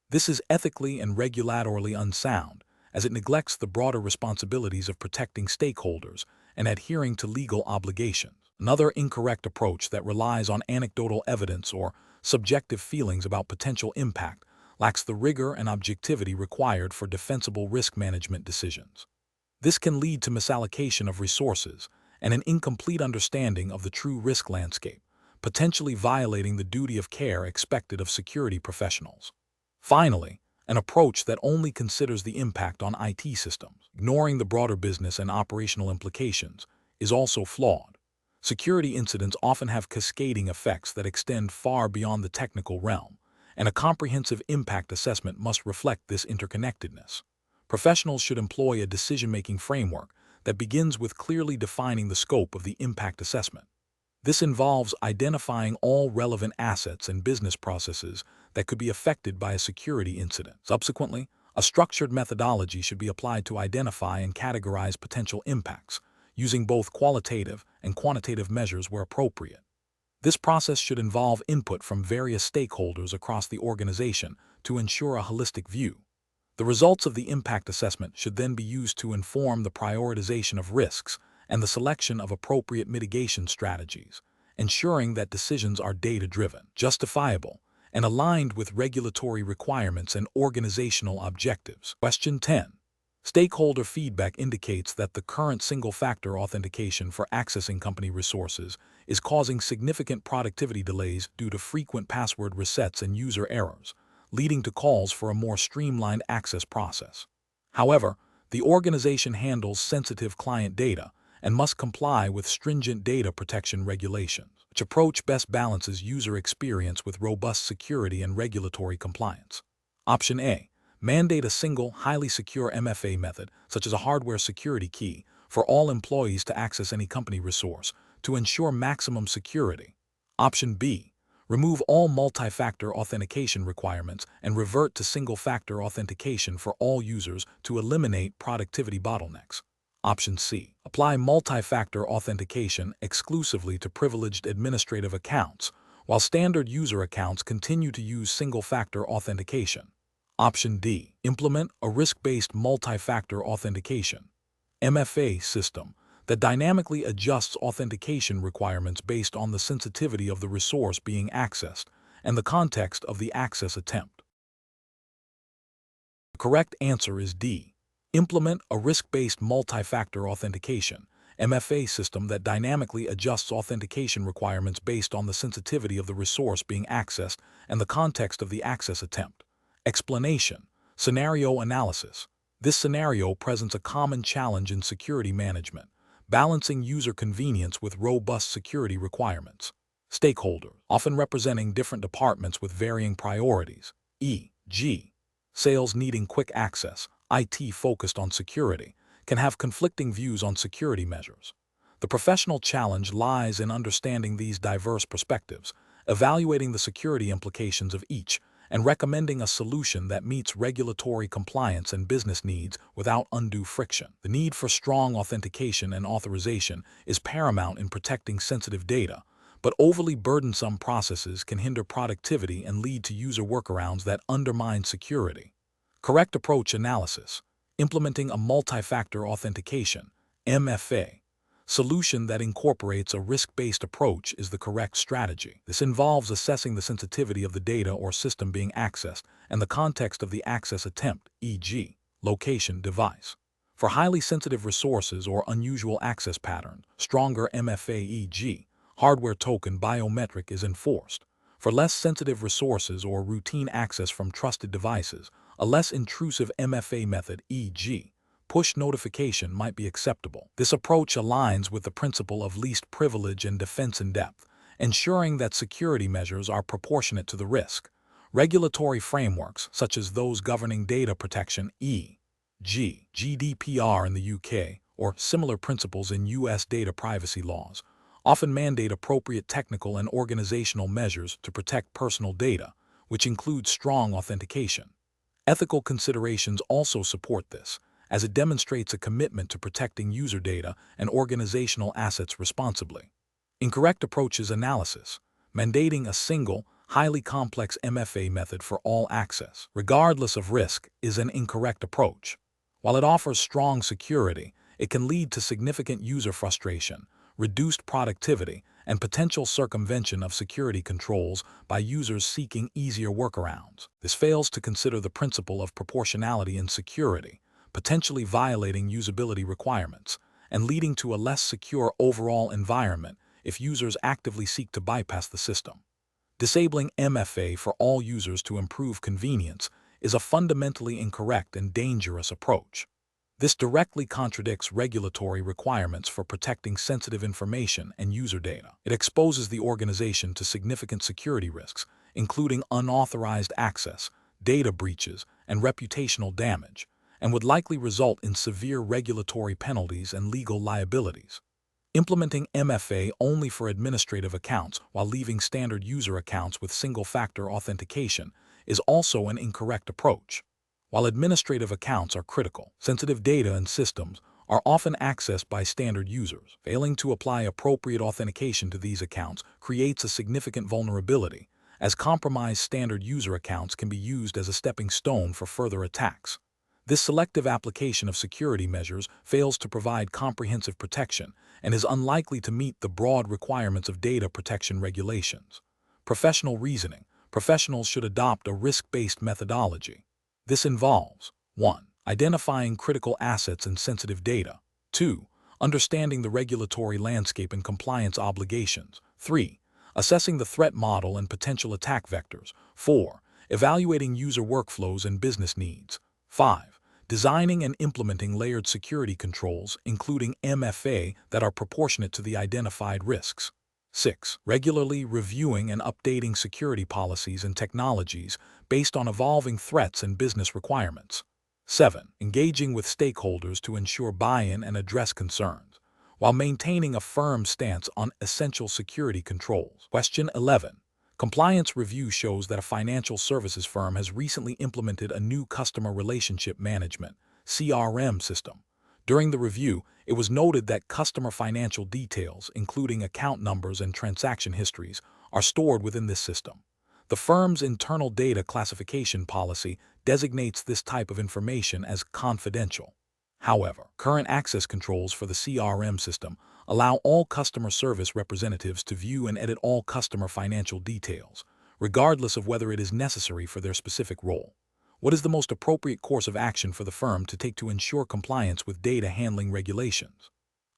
This is ethically and regulatorily unsound, as it neglects the broader responsibilities of protecting stakeholders and adhering to legal obligations. Another incorrect approach that relies on anecdotal evidence or subjective feelings about potential impact lacks the rigor and objectivity required for defensible risk management decisions. This can lead to misallocation of resources and an incomplete understanding of the true risk landscape, potentially violating the duty of care expected of security professionals. Finally, an approach that only considers the impact on IT systems, ignoring the broader business and operational implications, is also flawed. Security incidents often have cascading effects that extend far beyond the technical realm, and a comprehensive impact assessment must reflect this interconnectedness. Professionals should employ a decision-making framework that begins with clearly defining the scope of the impact assessment. This involves identifying all relevant assets and business processes that could be affected by a security incident. Subsequently, a structured methodology should be applied to identify and categorize potential impacts, using both qualitative and quantitative measures where appropriate. This process should involve input from various stakeholders across the organization to ensure a holistic view. The results of the impact assessment should then be used to inform the prioritization of risks and the selection of appropriate mitigation strategies, ensuring that decisions are data-driven, justifiable, and aligned with regulatory requirements and organizational objectives. Question 10. Stakeholder feedback indicates that the current single-factor authentication for accessing company resources is causing significant productivity delays due to frequent password resets and user errors, leading to calls for a more streamlined access process. However, the organization handles sensitive client data and must comply with stringent data protection regulations, which approach best balances user experience with robust security and regulatory compliance. Option A. Mandate a single, highly secure MFA method, such as a hardware security key, for all employees to access any company resource to ensure maximum security. Option B. Remove all multi-factor authentication requirements and revert to single-factor authentication for all users to eliminate productivity bottlenecks. Option C. Apply multi-factor authentication exclusively to privileged administrative accounts, while standard user accounts continue to use single-factor authentication. Option D. Implement a risk-based multi-factor authentication (MFA) system that dynamically adjusts authentication requirements based on the sensitivity of the resource being accessed and the context of the access attempt. The correct answer is D. Implement a risk-based multi-factor authentication (MFA) system that dynamically adjusts authentication requirements based on the sensitivity of the resource being accessed and the context of the access attempt. Explanation. Scenario analysis. This scenario presents a common challenge in security management, balancing user convenience with robust security requirements. Stakeholders, often representing different departments with varying priorities, e.g., sales needing quick access, IT focused on security, can have conflicting views on security measures. The professional challenge lies in understanding these diverse perspectives, evaluating the security implications of each, and recommending a solution that meets regulatory compliance and business needs without undue friction. The need for strong authentication and authorization is paramount in protecting sensitive data, but overly burdensome processes can hinder productivity and lead to user workarounds that undermine security. Correct approach analysis. Implementing a multi-factor authentication (MFA) solution that incorporates a risk-based approach is the correct strategy. This involves assessing the sensitivity of the data or system being accessed and the context of the access attempt, e.g., location, device. For highly sensitive resources or unusual access patterns, stronger MFA, e.g., hardware token biometric is enforced. For less sensitive resources or routine access from trusted devices, a less intrusive MFA method, e.g., push notification might be acceptable. This approach aligns with the principle of least privilege and defense in depth, ensuring that security measures are proportionate to the risk. Regulatory frameworks, such as those governing data protection, e.g., GDPR in the UK, or similar principles in US data privacy laws, often mandate appropriate technical and organizational measures to protect personal data, which include strong authentication. Ethical considerations also support this, as it demonstrates a commitment to protecting user data and organizational assets responsibly. Incorrect approaches analysis, mandating a single, highly complex MFA method for all access, regardless of risk, is an incorrect approach. While it offers strong security, it can lead to significant user frustration, reduced productivity, and potential circumvention of security controls by users seeking easier workarounds. This fails to consider the principle of proportionality in security, potentially violating usability requirements and leading to a less secure overall environment if users actively seek to bypass the system. Disabling MFA for all users to improve convenience is a fundamentally incorrect and dangerous approach. This directly contradicts regulatory requirements for protecting sensitive information and user data. It exposes the organization to significant security risks, including unauthorized access, data breaches, and reputational damage, and would likely result in severe regulatory penalties and legal liabilities. Implementing MFA only for administrative accounts while leaving standard user accounts with single-factor authentication is also an incorrect approach. While administrative accounts are critical, sensitive data and systems are often accessed by standard users. Failing to apply appropriate authentication to these accounts creates a significant vulnerability, as compromised standard user accounts can be used as a stepping stone for further attacks. This selective application of security measures fails to provide comprehensive protection and is unlikely to meet the broad requirements of data protection regulations. Professional reasoning. Professionals should adopt a risk-based methodology. This involves 1. Identifying critical assets and sensitive data. 2. Understanding the regulatory landscape and compliance obligations. 3. Assessing the threat model and potential attack vectors. 4. Evaluating user workflows and business needs. 5. Designing and implementing layered security controls, including MFA, that are proportionate to the identified risks. 6. Regularly reviewing and updating security policies and technologies based on evolving threats and business requirements. 7. Engaging with stakeholders to ensure buy-in and address concerns, while maintaining a firm stance on essential security controls. Question 11. Compliance review shows that a financial services firm has recently implemented a new customer relationship management (CRM) system. During the review, it was noted that customer financial details, including account numbers and transaction histories, are stored within this system. The firm's internal data classification policy designates this type of information as confidential. However, current access controls for the CRM system allow all customer service representatives to view and edit all customer financial details, regardless of whether it is necessary for their specific role. What is the most appropriate course of action for the firm to take to ensure compliance with data handling regulations?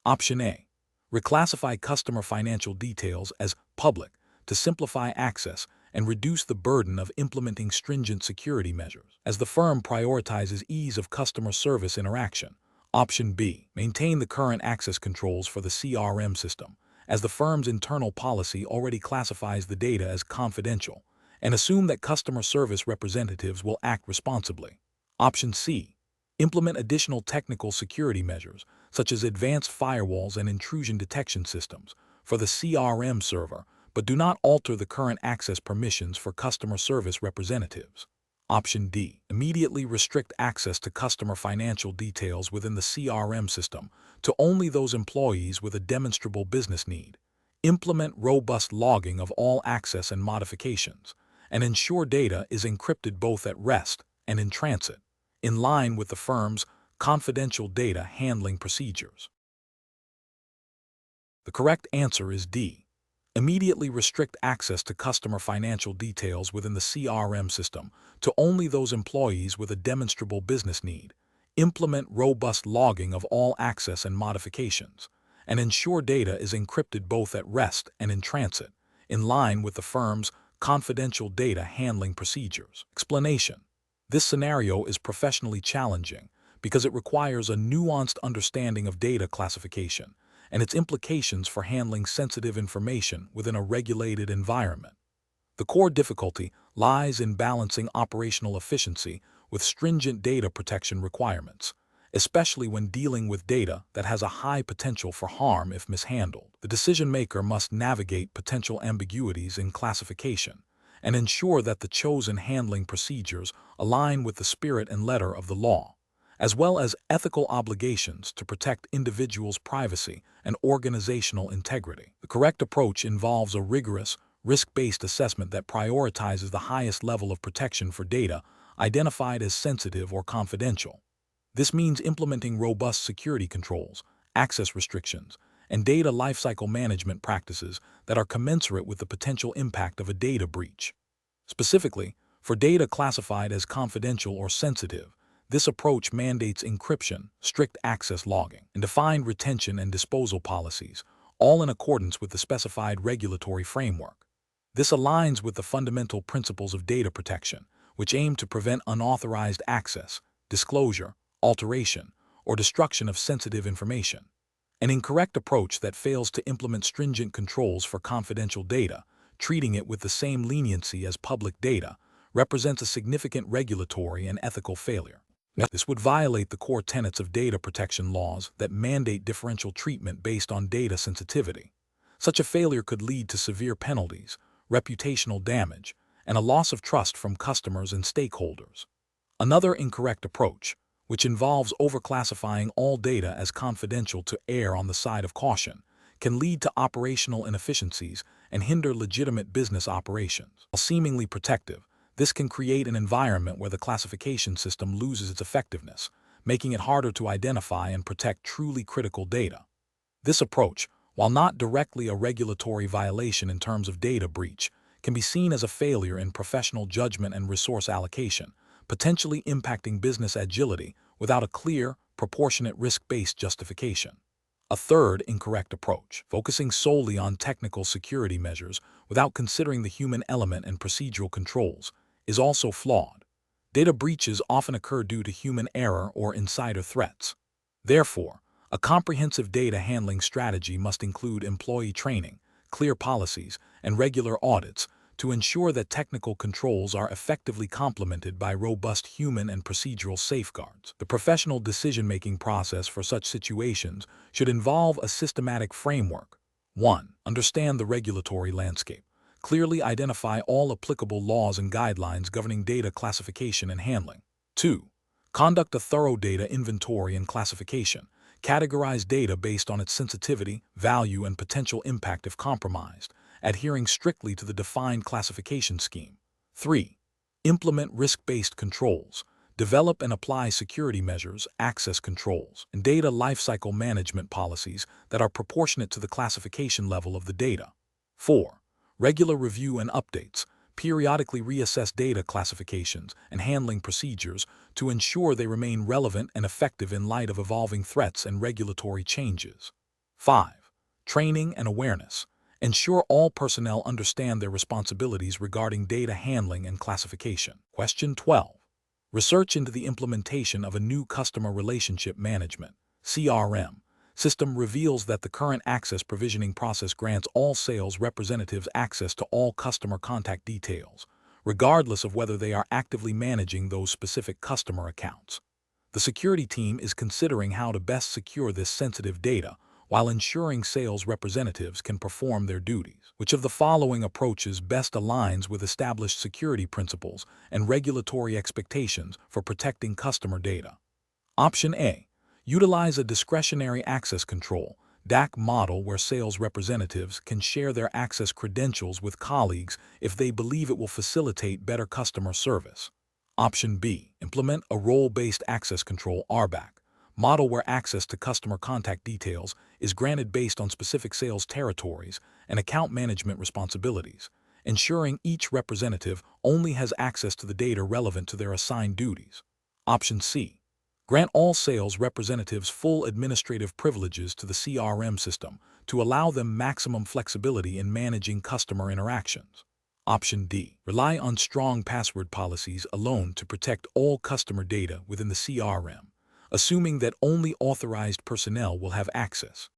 Option A. Reclassify customer financial details as public to simplify access and reduce the burden of implementing stringent security measures, as the firm prioritizes ease of customer service interaction. Option B. Maintain the current access controls for the CRM system, as the firm's internal policy already classifies the data as confidential, and assume that customer service representatives will act responsibly. Option C. Implement additional technical security measures, such as advanced firewalls and intrusion detection systems, for the CRM server, but do not alter the current access permissions for customer service representatives. Option D. Immediately restrict access to customer financial details within the CRM system to only those employees with a demonstrable business need. Implement robust logging of all access and modifications, and ensure data is encrypted both at rest and in transit, in line with the firm's confidential data handling procedures. The correct answer is D. Immediately restrict access to customer financial details within the CRM system to only those employees with a demonstrable business need. Implement robust logging of all access and modifications, and ensure data is encrypted both at rest and in transit, in line with the firm's confidential data handling procedures. Explanation. This scenario is professionally challenging because it requires a nuanced understanding of data classification and its implications for handling sensitive information within a regulated environment. The core difficulty lies in balancing operational efficiency with stringent data protection requirements, especially when dealing with data that has a high potential for harm if mishandled. The decision maker must navigate potential ambiguities in classification and ensure that the chosen handling procedures align with the spirit and letter of the law, as well as ethical obligations to protect individuals' privacy and organizational integrity. The correct approach involves a rigorous, risk-based assessment that prioritizes the highest level of protection for data identified as sensitive or confidential. This means implementing robust security controls, access restrictions, and data lifecycle management practices that are commensurate with the potential impact of a data breach. Specifically, for data classified as confidential or sensitive, this approach mandates encryption, strict access logging, and defined retention and disposal policies, all in accordance with the specified regulatory framework. This aligns with the fundamental principles of data protection, which aim to prevent unauthorized access, disclosure, alteration, or destruction of sensitive information. An incorrect approach that fails to implement stringent controls for confidential data, treating it with the same leniency as public data, represents a significant regulatory and ethical failure. This would violate the core tenets of data protection laws that mandate differential treatment based on data sensitivity. Such a failure could lead to severe penalties, reputational damage, and a loss of trust from customers and stakeholders. Another incorrect approach, which involves overclassifying all data as confidential to err on the side of caution, can lead to operational inefficiencies and hinder legitimate business operations. While seemingly protective, this can create an environment where the classification system loses its effectiveness, making it harder to identify and protect truly critical data. This approach, while not directly a regulatory violation in terms of data breach, can be seen as a failure in professional judgment and resource allocation, potentially impacting business agility without a clear, proportionate risk-based justification. A third incorrect approach, focusing solely on technical security measures without considering the human element and procedural controls, is also flawed. Data breaches often occur due to human error or insider threats. Therefore, a comprehensive data handling strategy must include employee training, clear policies, and regular audits to ensure that technical controls are effectively complemented by robust human and procedural safeguards. The professional decision-making process for such situations should involve a systematic framework. 1. Understand the regulatory landscape. Clearly identify all applicable laws and guidelines governing data classification and handling. 2. Conduct a thorough data inventory and classification. Categorize data based on its sensitivity, value, and potential impact if compromised, adhering strictly to the defined classification scheme. 3. Implement risk-based controls. Develop and apply security measures, access controls, and data lifecycle management policies that are proportionate to the classification level of the data. 4. Regular review and updates. Periodically reassess data classifications and handling procedures to ensure they remain relevant and effective in light of evolving threats and regulatory changes. 5. Training and awareness. Ensure all personnel understand their responsibilities regarding data handling and classification. Question 12. Research into the implementation of a new customer relationship management (CRM) system reveals that the current access provisioning process grants all sales representatives access to all customer contact details, regardless of whether they are actively managing those specific customer accounts. The security team is considering how to best secure this sensitive data while ensuring sales representatives can perform their duties. Which of the following approaches best aligns with established security principles and regulatory expectations for protecting customer data? Option A. Utilize a discretionary access control (DAC) model where sales representatives can share their access credentials with colleagues if they believe it will facilitate better customer service. Option B. Implement a role-based access control (RBAC) model where access to customer contact details is granted based on specific sales territories and account management responsibilities, ensuring each representative only has access to the data relevant to their assigned duties. Option C. Grant all sales representatives full administrative privileges to the CRM system to allow them maximum flexibility in managing customer interactions. Option D. Rely on strong password policies alone to protect all customer data within the CRM, assuming that only authorized personnel will have access.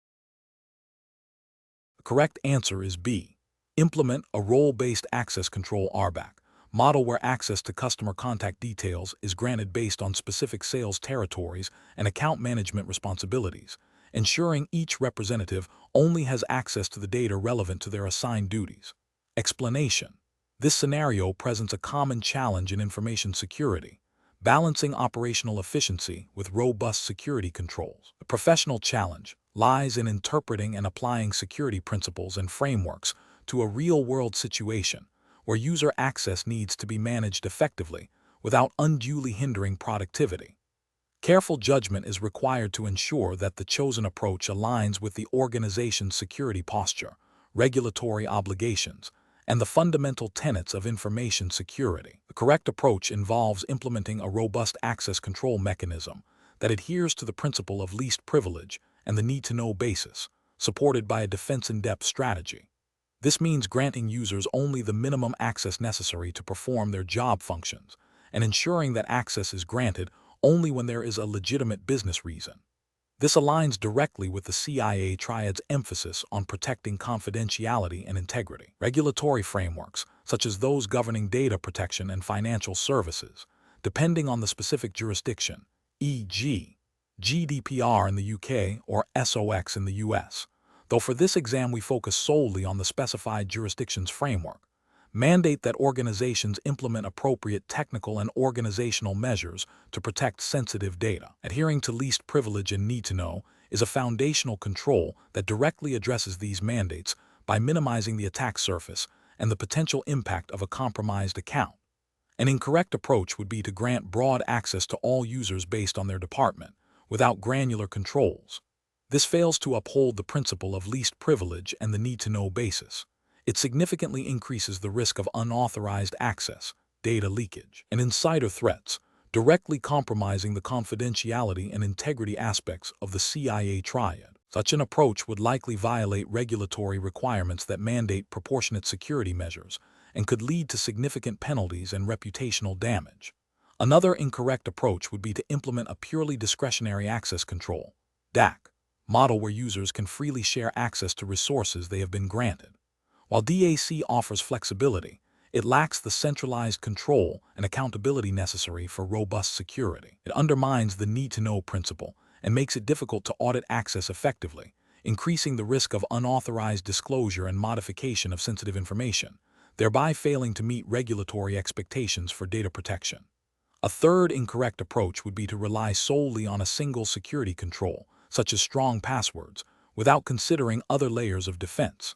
The correct answer is B. Implement a role-based access control RBAC model where access to customer contact details is granted based on specific sales territories and account management responsibilities, ensuring each representative only has access to the data relevant to their assigned duties. Explanation. This scenario presents a common challenge in information security, balancing operational efficiency with robust security controls. The professional challenge lies in interpreting and applying security principles and frameworks to a real-world situation where user access needs to be managed effectively without unduly hindering productivity. Careful judgment is required to ensure that the chosen approach aligns with the organization's security posture, regulatory obligations, and the fundamental tenets of information security. The correct approach involves implementing a robust access control mechanism that adheres to the principle of least privilege and the need-to-know basis, supported by a defense-in-depth strategy. This means granting users only the minimum access necessary to perform their job functions, and ensuring that access is granted only when there is a legitimate business reason. This aligns directly with the CIA Triad's emphasis on protecting confidentiality and integrity. Regulatory frameworks, such as those governing data protection and financial services, depending on the specific jurisdiction, e.g., GDPR in the UK or SOX in the US, though for this exam we focus solely on the specified jurisdiction's framework, mandate that organizations implement appropriate technical and organizational measures to protect sensitive data. Adhering to least privilege and need-to-know is a foundational control that directly addresses these mandates by minimizing the attack surface and the potential impact of a compromised account. An incorrect approach would be to grant broad access to all users based on their department, without granular controls. This fails to uphold the principle of least privilege and the need-to-know basis. It significantly increases the risk of unauthorized access, data leakage, and insider threats, directly compromising the confidentiality and integrity aspects of the CIA Triad. Such an approach would likely violate regulatory requirements that mandate proportionate security measures and could lead to significant penalties and reputational damage. Another incorrect approach would be to implement a purely discretionary access control, DAC, model where users can freely share access to resources they have been granted. While DAC offers flexibility, it lacks the centralized control and accountability necessary for robust security. It undermines the need-to-know principle and makes it difficult to audit access effectively, increasing the risk of unauthorized disclosure and modification of sensitive information, thereby failing to meet regulatory expectations for data protection. A third incorrect approach would be to rely solely on a single security control, such as strong passwords, without considering other layers of defense.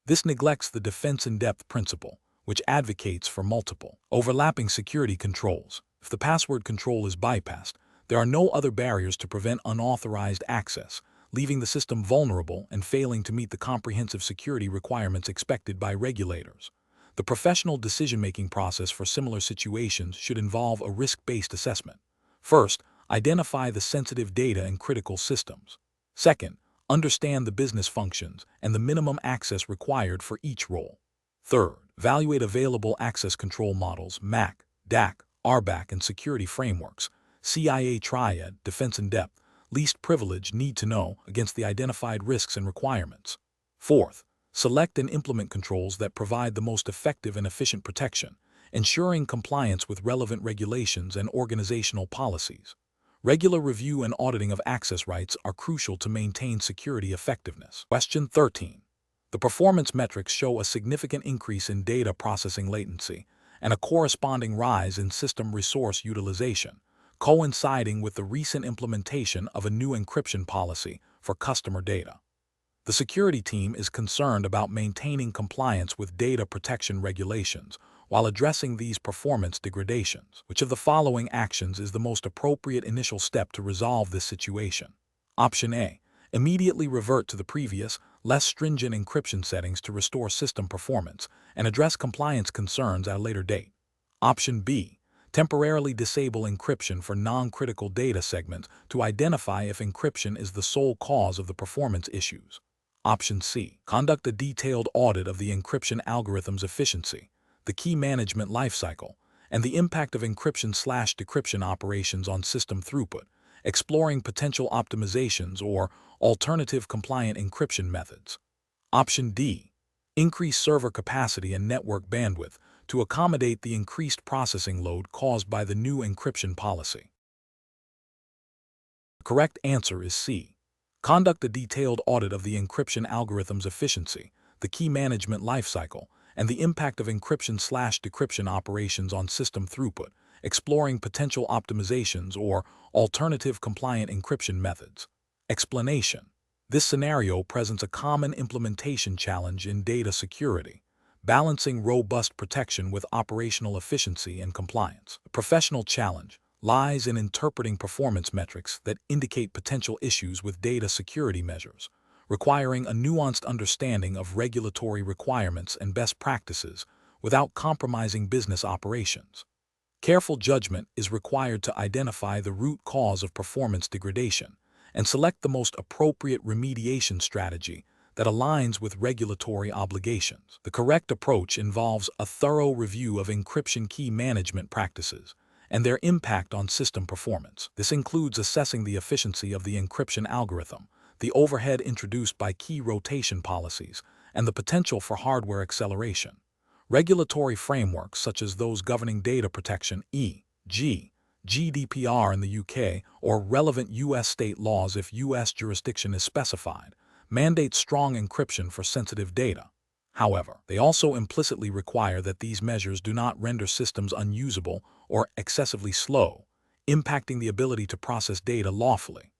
This neglects the defense-in-depth principle, which advocates for multiple, overlapping security controls. If the password control is bypassed, there are no other barriers to prevent unauthorized access, leaving the system vulnerable and failing to meet the comprehensive security requirements expected by regulators. The professional decision-making process for similar situations should involve a risk-based assessment. First, identify the sensitive data in critical systems. Second, understand the business functions and the minimum access required for each role. Third, evaluate available access control models, MAC, DAC, RBAC, and security frameworks, CIA Triad, defense-in-depth, least privilege, need-to-know, against the identified risks and requirements. Fourth, select and implement controls that provide the most effective and efficient protection, ensuring compliance with relevant regulations and organizational policies. Regular review and auditing of access rights are crucial to maintain security effectiveness. Question 13. The performance metrics show a significant increase in data processing latency and a corresponding rise in system resource utilization, coinciding with the recent implementation of a new encryption policy for customer data. The security team is concerned about maintaining compliance with data protection regulations while addressing these performance degradations. Which of the following actions is the most appropriate initial step to resolve this situation? Option A. Immediately revert to the previous, less stringent encryption settings to restore system performance and address compliance concerns at a later date. Option B. Temporarily disable encryption for non-critical data segments to identify if encryption is the sole cause of the performance issues. Option C. Conduct a detailed audit of the encryption algorithm's efficiency, the key management lifecycle, and the impact of encryption/decryption operations on system throughput, exploring potential optimizations or alternative compliant encryption methods. Option D. Increase server capacity and network bandwidth to accommodate the increased processing load caused by the new encryption policy. The correct answer is C. Conduct a detailed audit of the encryption algorithm's efficiency, the key management lifecycle, and the impact of encryption/decryption operations on system throughput, exploring potential optimizations or alternative compliant encryption methods. Explanation. This scenario presents a common implementation challenge in data security, balancing robust protection with operational efficiency and compliance. The professional challenge lies in interpreting performance metrics that indicate potential issues with data security measures, requiring a nuanced understanding of regulatory requirements and best practices without compromising business operations. Careful judgment is required to identify the root cause of performance degradation and select the most appropriate remediation strategy that aligns with regulatory obligations. The correct approach involves a thorough review of encryption key management practices and their impact on system performance. This includes assessing the efficiency of the encryption algorithm, the overhead introduced by key rotation policies, and the potential for hardware acceleration. Regulatory frameworks such as those governing data protection, e.g., GDPR in the UK, or relevant U.S. state laws if U.S. jurisdiction is specified, mandate strong encryption for sensitive data. However, they also implicitly require that these measures do not render systems unusable or excessively slow, impacting the ability to process data lawfully.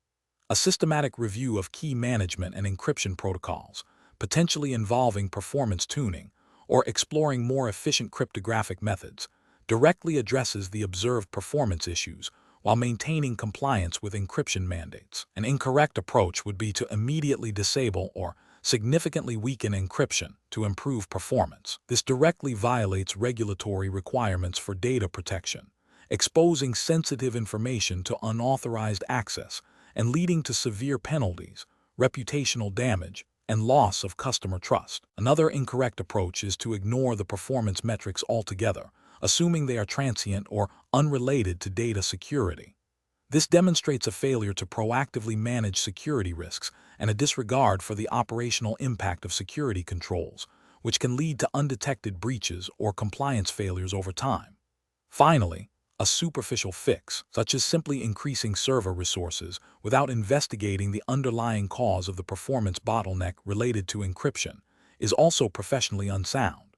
A systematic review of key management and encryption protocols, potentially involving performance tuning or exploring more efficient cryptographic methods, directly addresses the observed performance issues while maintaining compliance with encryption mandates. An incorrect approach would be to immediately disable or significantly weaken encryption to improve performance. This directly violates regulatory requirements for data protection, exposing sensitive information to unauthorized access and leading to severe penalties, reputational damage, and loss of customer trust. Another incorrect approach is to ignore the performance metrics altogether, assuming they are transient or unrelated to data security. This demonstrates a failure to proactively manage security risks and a disregard for the operational impact of security controls, which can lead to undetected breaches or compliance failures over time. Finally, a superficial fix, such as simply increasing server resources without investigating the underlying cause of the performance bottleneck related to encryption, is also professionally unsound.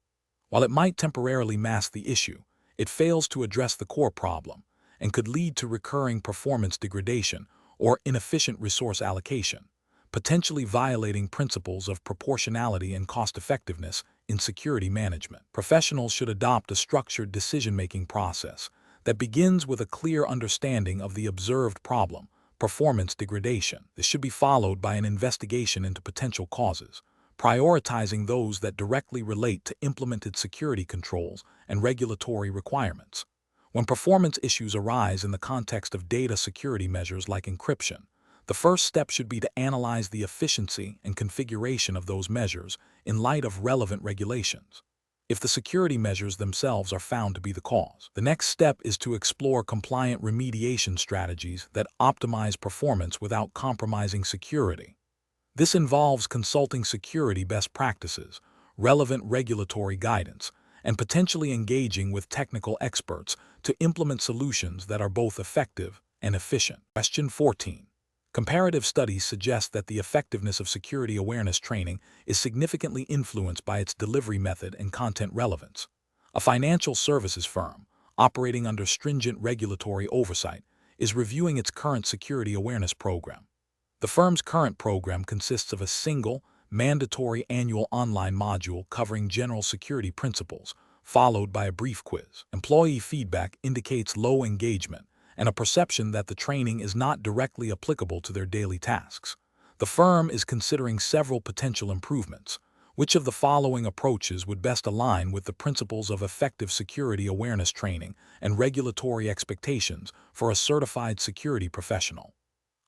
While it might temporarily mask the issue, it fails to address the core problem and could lead to recurring performance degradation or inefficient resource allocation, potentially violating principles of proportionality and cost-effectiveness in security management. Professionals should adopt a structured decision-making process that begins with a clear understanding of the observed problem, performance degradation. This should be followed by an investigation into potential causes, prioritizing those that directly relate to implemented security controls and regulatory requirements. When performance issues arise in the context of data security measures like encryption, the first step should be to analyze the efficiency and configuration of those measures in light of relevant regulations. If the security measures themselves are found to be the cause, the next step is to explore compliant remediation strategies that optimize performance without compromising security. This involves consulting security best practices, relevant regulatory guidance, and potentially engaging with technical experts to implement solutions that are both effective and efficient. Question 14. Comparative studies suggest that the effectiveness of security awareness training is significantly influenced by its delivery method and content relevance. A financial services firm, operating under stringent regulatory oversight, is reviewing its current security awareness program. The firm's current program consists of a single, mandatory annual online module covering general security principles, followed by a brief quiz. Employee feedback indicates low engagement and a perception that the training is not directly applicable to their daily tasks. The firm is considering several potential improvements. Which of the following approaches would best align with the principles of effective security awareness training and regulatory expectations for a certified security professional?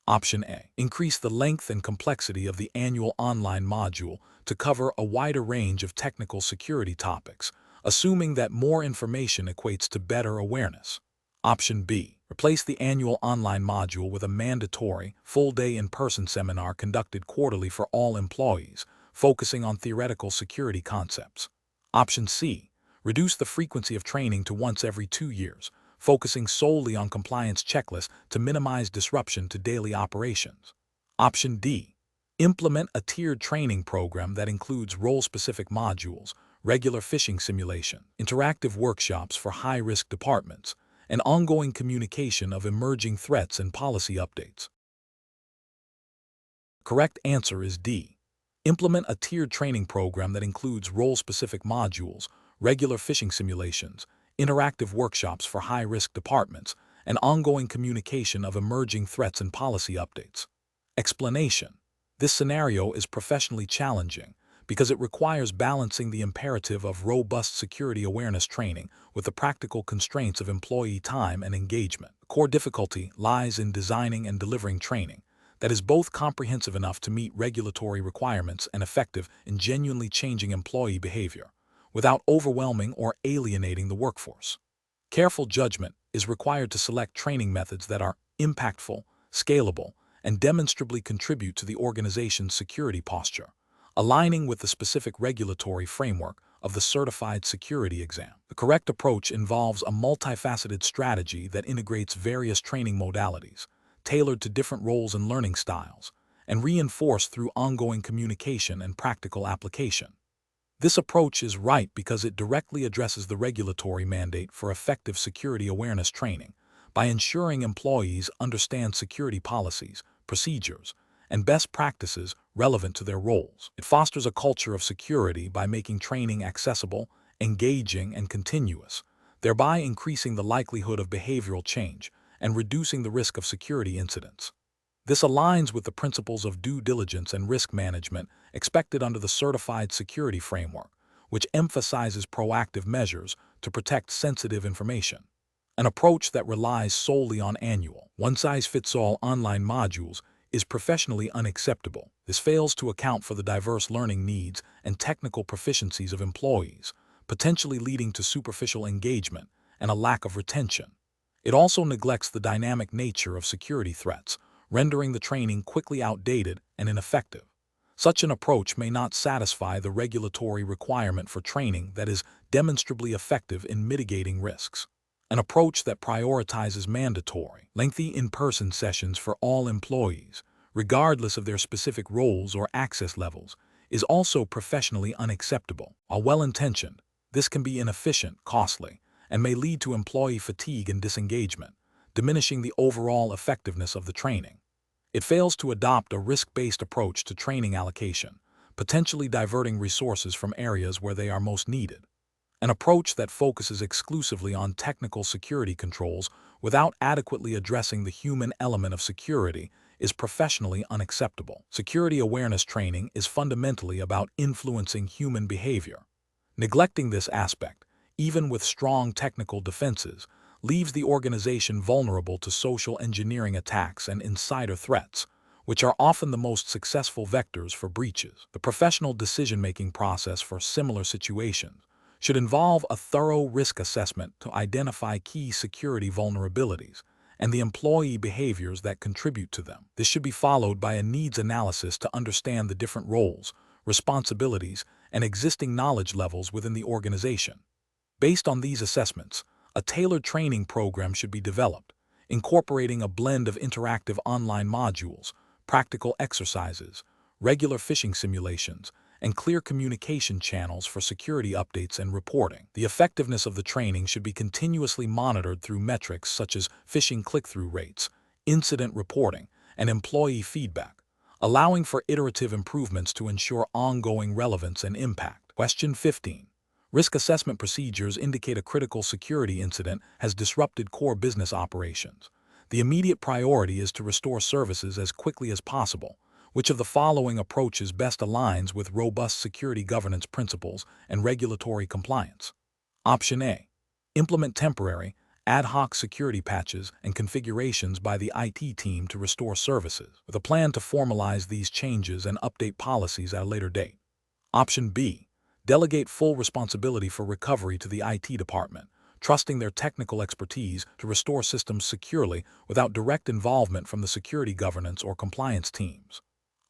Option A. Increase the length and complexity of the annual online module to cover a wider range of technical security topics, assuming that more information equates to better awareness. Option B. Replace the annual online module with a mandatory, full-day in-person seminar conducted quarterly for all employees, focusing on theoretical security concepts. Option C. Reduce the frequency of training to once every 2 years, focusing solely on compliance checklists to minimize disruption to daily operations. Option D. Implement a tiered training program that includes role-specific modules, regular phishing simulation, interactive workshops for high-risk departments, and ongoing communication of emerging threats and policy updates. Correct answer is D. Implement a tiered training program that includes role-specific modules, regular phishing simulations, interactive workshops for high-risk departments, and ongoing communication of emerging threats and policy updates. Explanation. This scenario is professionally challenging because it requires balancing the imperative of robust security awareness training with the practical constraints of employee time and engagement. The core difficulty lies in designing and delivering training that is both comprehensive enough to meet regulatory requirements and effective in genuinely changing employee behavior, without overwhelming or alienating the workforce. Careful judgment is required to select training methods that are impactful, scalable, and demonstrably contribute to the organization's security posture, aligning with the specific regulatory framework of the certified security exam. The correct approach involves a multifaceted strategy that integrates various training modalities, tailored to different roles and learning styles, and reinforced through ongoing communication and practical application. This approach is right because it directly addresses the regulatory mandate for effective security awareness training by ensuring employees understand security policies, procedures, and best practices relevant to their roles. It fosters a culture of security by making training accessible, engaging, and continuous, thereby increasing the likelihood of behavioral change and reducing the risk of security incidents. This aligns with the principles of due diligence and risk management expected under the Certified Security Framework, which emphasizes proactive measures to protect sensitive information. An approach that relies solely on annual, one-size-fits-all online modules is professionally unacceptable. This fails to account for the diverse learning needs and technical proficiencies of employees, potentially leading to superficial engagement and a lack of retention. It also neglects the dynamic nature of security threats, rendering the training quickly outdated and ineffective. Such an approach may not satisfy the regulatory requirement for training that is demonstrably effective in mitigating risks. An approach that prioritizes mandatory, lengthy in-person sessions for all employees, regardless of their specific roles or access levels, is also professionally unacceptable. While well-intentioned, this can be inefficient, costly, and may lead to employee fatigue and disengagement, diminishing the overall effectiveness of the training. It fails to adopt a risk-based approach to training allocation, potentially diverting resources from areas where they are most needed. An approach that focuses exclusively on technical security controls without adequately addressing the human element of security is professionally unacceptable. Security awareness training is fundamentally about influencing human behavior. Neglecting this aspect, even with strong technical defenses, leaves the organization vulnerable to social engineering attacks and insider threats, which are often the most successful vectors for breaches. The professional decision-making process for similar situations should involve a thorough risk assessment to identify key security vulnerabilities and the employee behaviors that contribute to them. This should be followed by a needs analysis to understand the different roles, responsibilities, and existing knowledge levels within the organization. Based on these assessments, a tailored training program should be developed, incorporating a blend of interactive online modules, practical exercises, regular phishing simulations, and clear communication channels for security updates and reporting. The effectiveness of the training should be continuously monitored through metrics such as phishing click-through rates, incident reporting, and employee feedback, allowing for iterative improvements to ensure ongoing relevance and impact. Question 15. Risk assessment procedures indicate a critical security incident has disrupted core business operations. The immediate priority is to restore services as quickly as possible. Which of the following approaches best aligns with robust security governance principles and regulatory compliance? Option A. Implement temporary, ad hoc security patches and configurations by the IT team to restore services, with a plan to formalize these changes and update policies at a later date. Option B. Delegate full responsibility for recovery to the IT department, trusting their technical expertise to restore systems securely without direct involvement from the security governance or compliance teams.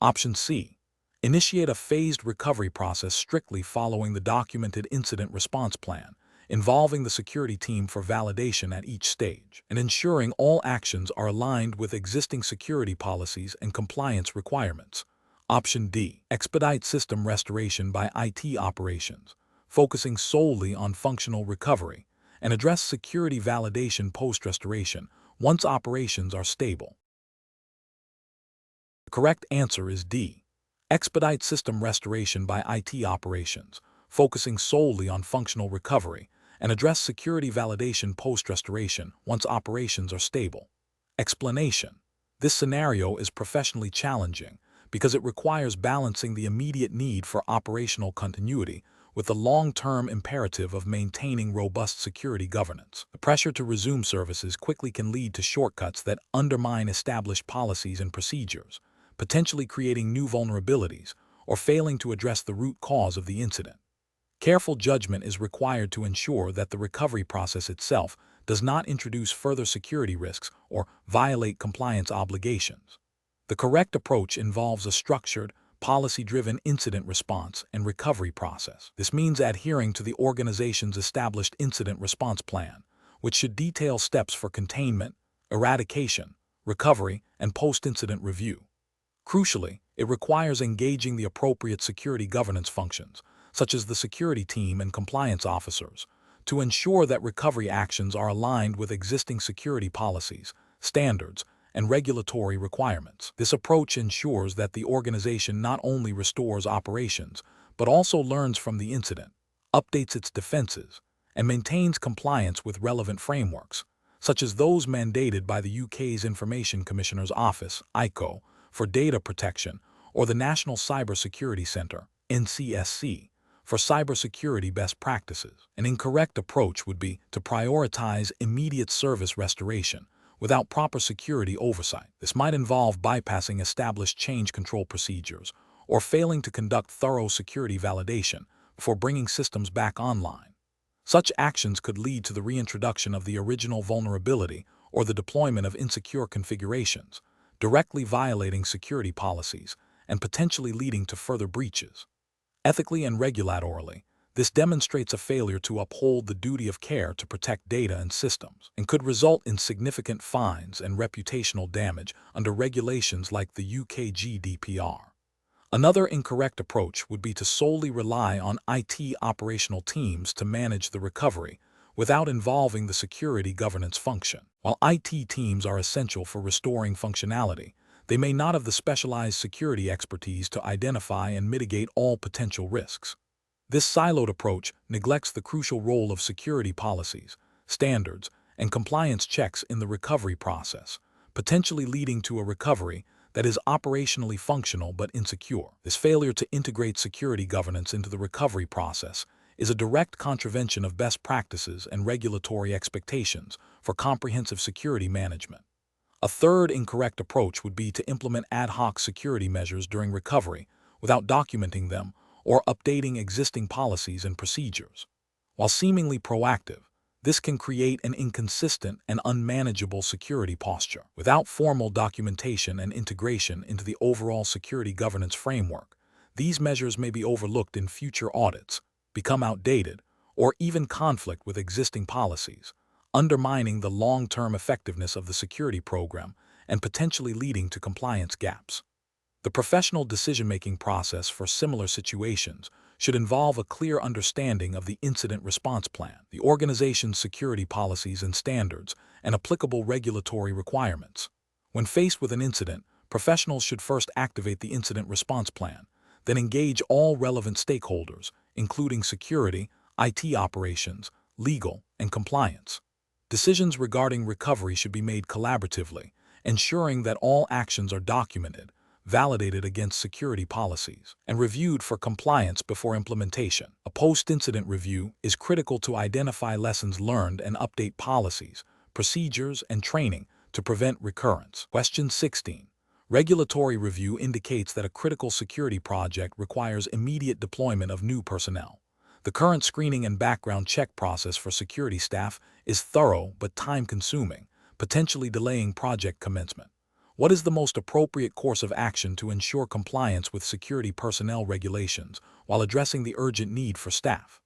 Option C. Initiate a phased recovery process strictly following the documented incident response plan, involving the security team for validation at each stage, and ensuring all actions are aligned with existing security policies and compliance requirements. Option D. Expedite system restoration by IT operations, focusing solely on functional recovery, and address security validation post-restoration once operations are stable. The correct answer is D. Expedite system restoration by IT operations, focusing solely on functional recovery, and address security validation post-restoration once operations are stable. Explanation: this scenario is professionally challenging because it requires balancing the immediate need for operational continuity with the long-term imperative of maintaining robust security governance. The pressure to resume services quickly can lead to shortcuts that undermine established policies and procedures, potentially creating new vulnerabilities or failing to address the root cause of the incident. Careful judgment is required to ensure that the recovery process itself does not introduce further security risks or violate compliance obligations. The correct approach involves a structured, policy-driven incident response and recovery process. This means adhering to the organization's established incident response plan, which should detail steps for containment, eradication, recovery, and post-incident review. Crucially, it requires engaging the appropriate security governance functions, such as the security team and compliance officers, to ensure that recovery actions are aligned with existing security policies, standards, and regulatory requirements. This approach ensures that the organization not only restores operations, but also learns from the incident, updates its defenses, and maintains compliance with relevant frameworks, such as those mandated by the UK's Information Commissioner's Office, ICO, for data protection, or the National Cybersecurity Centre, NCSC, for cybersecurity best practices. An incorrect approach would be to prioritize immediate service restoration without proper security oversight. This might involve bypassing established change control procedures or failing to conduct thorough security validation before bringing systems back online. Such actions could lead to the reintroduction of the original vulnerability or the deployment of insecure configurations, directly violating security policies and potentially leading to further breaches. Ethically and regulatorily, this demonstrates a failure to uphold the duty of care to protect data and systems, and could result in significant fines and reputational damage under regulations like the UK GDPR. Another incorrect approach would be to solely rely on IT operational teams to manage the recovery without involving the security governance function. While IT teams are essential for restoring functionality, they may not have the specialized security expertise to identify and mitigate all potential risks. This siloed approach neglects the crucial role of security policies, standards, and compliance checks in the recovery process, potentially leading to a recovery that is operationally functional but insecure. This failure to integrate security governance into the recovery process is a direct contravention of best practices and regulatory expectations for comprehensive security management. A third incorrect approach would be to implement ad hoc security measures during recovery without documenting them or updating existing policies and procedures. While seemingly proactive, this can create an inconsistent and unmanageable security posture. Without formal documentation and integration into the overall security governance framework, these measures may be overlooked in future audits, become outdated, or even conflict with existing policies, undermining the long-term effectiveness of the security program and potentially leading to compliance gaps. The professional decision-making process for similar situations should involve a clear understanding of the incident response plan, the organization's security policies and standards, and applicable regulatory requirements. When faced with an incident, professionals should first activate the incident response plan, then engage all relevant stakeholders, including security, IT operations, legal, and compliance. Decisions regarding recovery should be made collaboratively, ensuring that all actions are documented, validated against security policies, and reviewed for compliance before implementation. A post-incident review is critical to identify lessons learned and update policies, procedures, and training to prevent recurrence. Question 16. Regulatory review indicates that a critical security project requires immediate deployment of new personnel. The current screening and background check process for security staff is thorough but time-consuming, potentially delaying project commencement. What is the most appropriate course of action to ensure compliance with security personnel regulations while addressing the urgent need for staff?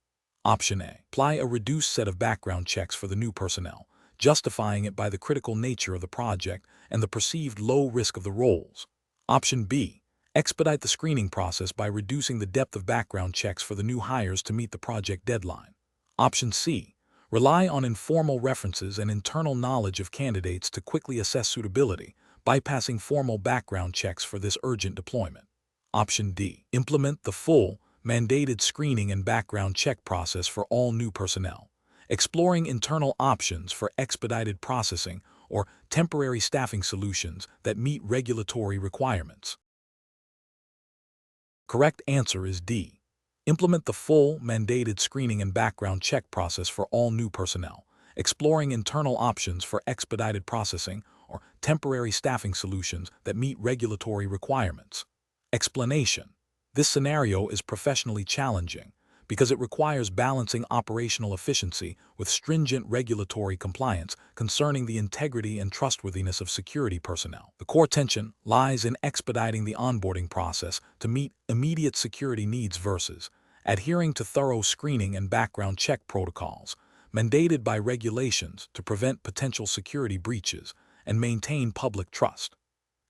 Option A. Apply a reduced set of background checks for the new personnel, justifying it by the critical nature of the project and the perceived low risk of the roles. Option B. Expedite the screening process by reducing the depth of background checks for the new hires to meet the project deadline. Option C. Rely on informal references and internal knowledge of candidates to quickly assess suitability, bypassing formal background checks for this urgent deployment. Option D. Implement the full, mandated screening and background check process for all new personnel, exploring internal options for expedited processing or temporary staffing solutions that meet regulatory requirements. Correct answer is D. Implement the full, mandated screening and background check process for all new personnel, exploring internal options for expedited processing or temporary staffing solutions that meet regulatory requirements. Explanation: this scenario is professionally challenging because it requires balancing operational efficiency with stringent regulatory compliance concerning the integrity and trustworthiness of security personnel. The core tension lies in expediting the onboarding process to meet immediate security needs versus adhering to thorough screening and background check protocols mandated by regulations to prevent potential security breaches and maintain public trust.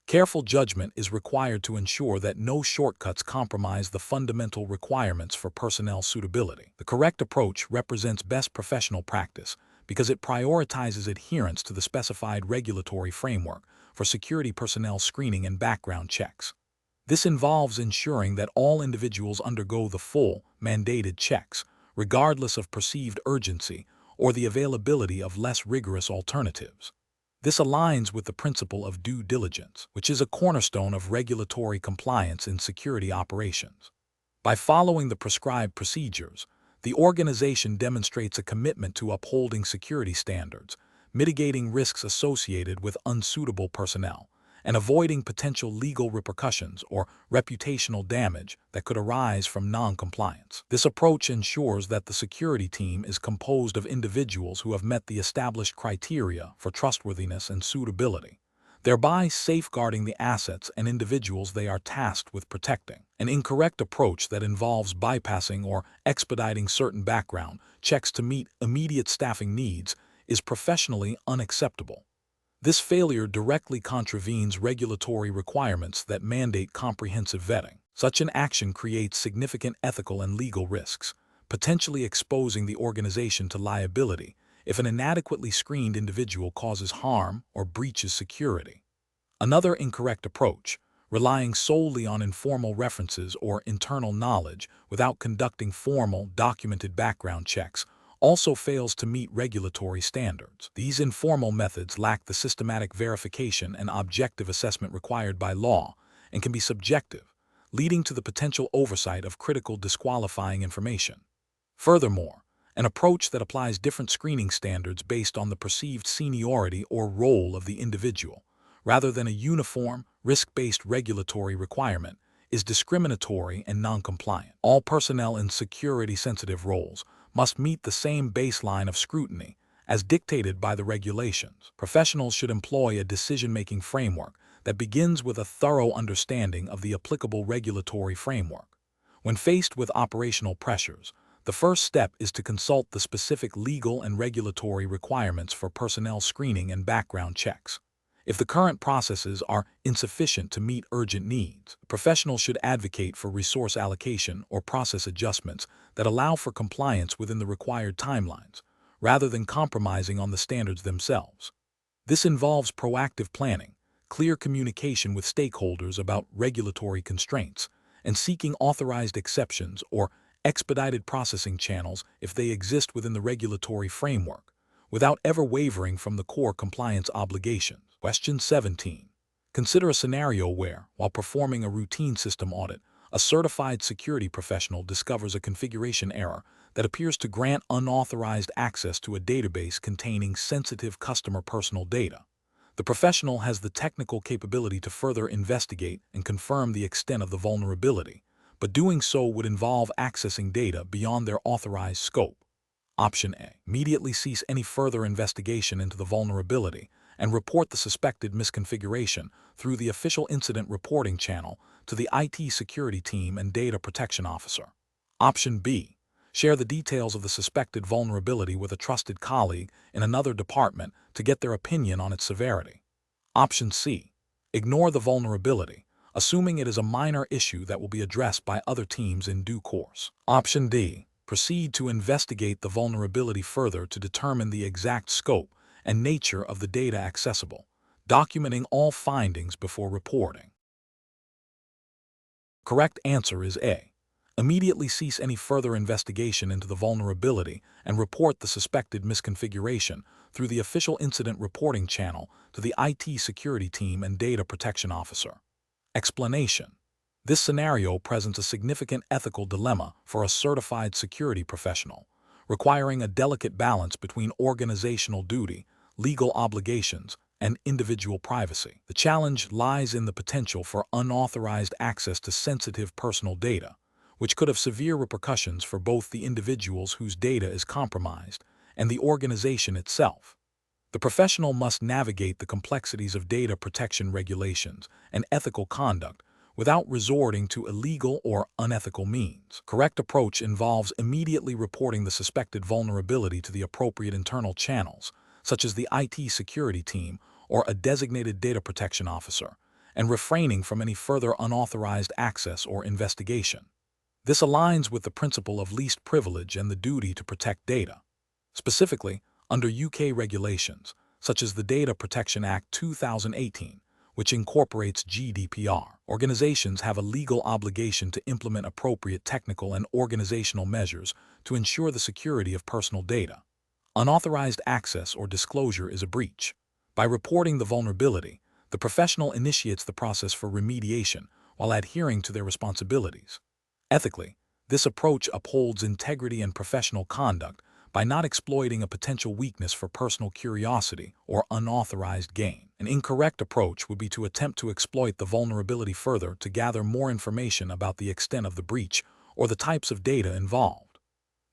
Careful judgment is required to ensure that no shortcuts compromise the fundamental requirements for personnel suitability. The correct approach represents best professional practice because it prioritizes adherence to the specified regulatory framework for security personnel screening and background checks. This involves ensuring that all individuals undergo the full, mandated checks, regardless of perceived urgency or the availability of less rigorous alternatives. This aligns with the principle of due diligence, which is a cornerstone of regulatory compliance in security operations. By following the prescribed procedures, the organization demonstrates a commitment to upholding security standards, mitigating risks associated with unsuitable personnel, and avoiding potential legal repercussions or reputational damage that could arise from non-compliance. This approach ensures that the security team is composed of individuals who have met the established criteria for trustworthiness and suitability, thereby safeguarding the assets and individuals they are tasked with protecting. An incorrect approach that involves bypassing or expediting certain background checks to meet immediate staffing needs is professionally unacceptable. This failure directly contravenes regulatory requirements that mandate comprehensive vetting. Such an action creates significant ethical and legal risks, potentially exposing the organization to liability if an inadequately screened individual causes harm or breaches security. Another incorrect approach, relying solely on informal references or internal knowledge without conducting formal, documented background checks, also fails to meet regulatory standards. These informal methods lack the systematic verification and objective assessment required by law and can be subjective, leading to the potential oversight of critical disqualifying information. Furthermore, an approach that applies different screening standards based on the perceived seniority or role of the individual, rather than a uniform, risk-based regulatory requirement, is discriminatory and non-compliant. All personnel in security-sensitive roles must meet the same baseline of scrutiny as dictated by the regulations. Professionals should employ a decision-making framework that begins with a thorough understanding of the applicable regulatory framework. When faced with operational pressures, the first step is to consult the specific legal and regulatory requirements for personnel screening and background checks. If the current processes are insufficient to meet urgent needs, professionals should advocate for resource allocation or process adjustments that allow for compliance within the required timelines, rather than compromising on the standards themselves. This involves proactive planning, clear communication with stakeholders about regulatory constraints, and seeking authorized exceptions or expedited processing channels if they exist within the regulatory framework, without ever wavering from the core compliance obligations. Question 17. Consider a scenario where, while performing a routine system audit, a certified security professional discovers a configuration error that appears to grant unauthorized access to a database containing sensitive customer personal data. The professional has the technical capability to further investigate and confirm the extent of the vulnerability, but doing so would involve accessing data beyond their authorized scope. Option A. Immediately cease any further investigation into the vulnerability and report the suspected misconfiguration through the official incident reporting channel to the IT security team and data protection officer. Option B. Share the details of the suspected vulnerability with a trusted colleague in another department to get their opinion on its severity. Option C. Ignore the vulnerability, assuming it is a minor issue that will be addressed by other teams in due course. Option D. Proceed to investigate the vulnerability further to determine the exact scope and nature of the data accessible, documenting all findings before reporting. Correct answer is A. Immediately cease any further investigation into the vulnerability and report the suspected misconfiguration through the official incident reporting channel to the IT security team and data protection officer. Explanation. This scenario presents a significant ethical dilemma for a certified security professional, requiring a delicate balance between organizational duty, legal obligations, and individual privacy. The challenge lies in the potential for unauthorized access to sensitive personal data, which could have severe repercussions for both the individuals whose data is compromised and the organization itself. The professional must navigate the complexities of data protection regulations and ethical conduct without resorting to illegal or unethical means. Correct approach involves immediately reporting the suspected vulnerability to the appropriate internal channels, such as the IT security team or a designated data protection officer, and refraining from any further unauthorized access or investigation. This aligns with the principle of least privilege and the duty to protect data. Specifically, under UK regulations, such as the Data Protection Act 2018, which incorporates GDPR, organizations have a legal obligation to implement appropriate technical and organizational measures to ensure the security of personal data. Unauthorized access or disclosure is a breach. By reporting the vulnerability, the professional initiates the process for remediation while adhering to their responsibilities. Ethically, this approach upholds integrity and professional conduct by not exploiting a potential weakness for personal curiosity or unauthorized gain. An incorrect approach would be to attempt to exploit the vulnerability further to gather more information about the extent of the breach or the types of data involved.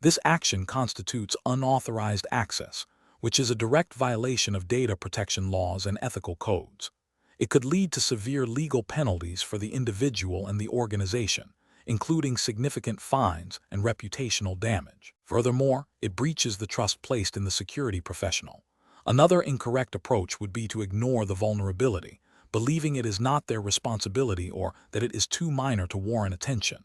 This action constitutes unauthorized access, which is a direct violation of data protection laws and ethical codes. It could lead to severe legal penalties for the individual and the organization, including significant fines and reputational damage. Furthermore, it breaches the trust placed in the security professional. Another incorrect approach would be to ignore the vulnerability, believing it is not their responsibility or that it is too minor to warrant attention.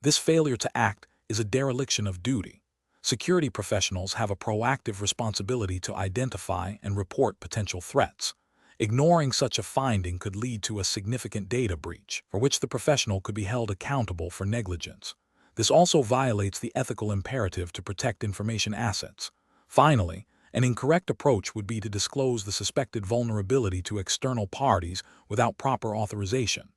This failure to act is a dereliction of duty. Security professionals have a proactive responsibility to identify and report potential threats. Ignoring such a finding could lead to a significant data breach, for which the professional could be held accountable for negligence. This also violates the ethical imperative to protect information assets. Finally, an incorrect approach would be to disclose the suspected vulnerability to external parties without proper authorization.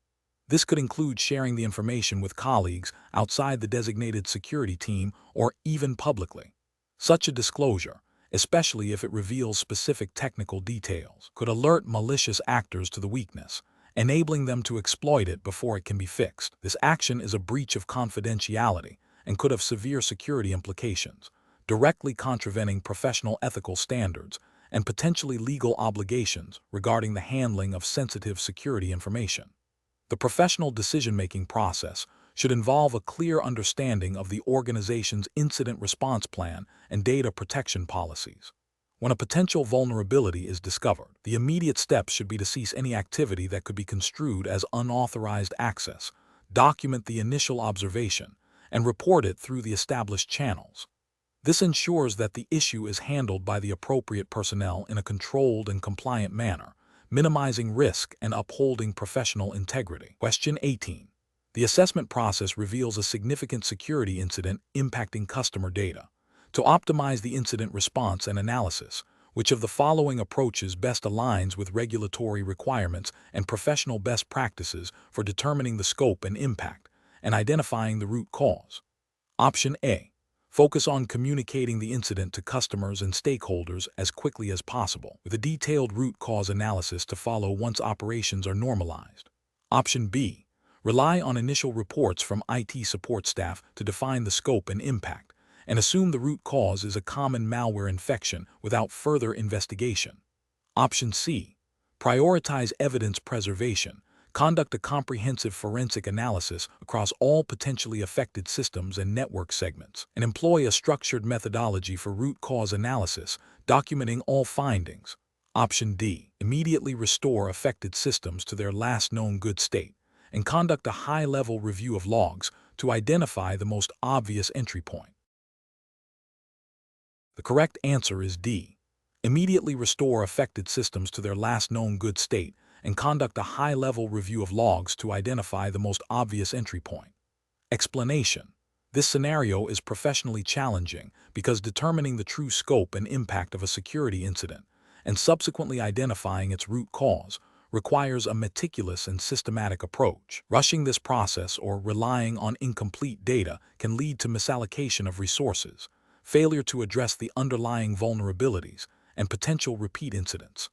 This could include sharing the information with colleagues outside the designated security team or even publicly. Such a disclosure, especially if it reveals specific technical details, could alert malicious actors to the weakness, enabling them to exploit it before it can be fixed. This action is a breach of confidentiality and could have severe security implications, directly contravening professional ethical standards and potentially legal obligations regarding the handling of sensitive security information. The professional decision-making process should involve a clear understanding of the organization's incident response plan and data protection policies. When a potential vulnerability is discovered, the immediate steps should be to cease any activity that could be construed as unauthorized access, document the initial observation, and report it through the established channels. This ensures that the issue is handled by the appropriate personnel in a controlled and compliant manner, minimizing risk and upholding professional integrity. Question 18. The assessment process reveals a significant security incident impacting customer data. To optimize the incident response and analysis, which of the following approaches best aligns with regulatory requirements and professional best practices for determining the scope and impact and identifying the root cause? Option A. Focus on communicating the incident to customers and stakeholders as quickly as possible, with a detailed root cause analysis to follow once operations are normalized. Option B. Rely on initial reports from IT support staff to define the scope and impact, and assume the root cause is a common malware infection without further investigation. Option C. Prioritize evidence preservation. Conduct a comprehensive forensic analysis across all potentially affected systems and network segments, and employ a structured methodology for root cause analysis, documenting all findings. Option D. Immediately restore affected systems to their last known good state, and conduct a high-level review of logs to identify the most obvious entry point. The correct answer is D. Immediately restore affected systems to their last known good state and conduct a high-level review of logs to identify the most obvious entry point. Explanation. This scenario is professionally challenging because determining the true scope and impact of a security incident and subsequently identifying its root cause requires a meticulous and systematic approach. Rushing this process or relying on incomplete data can lead to misallocation of resources, failure to address the underlying vulnerabilities, and potential repeat incidents.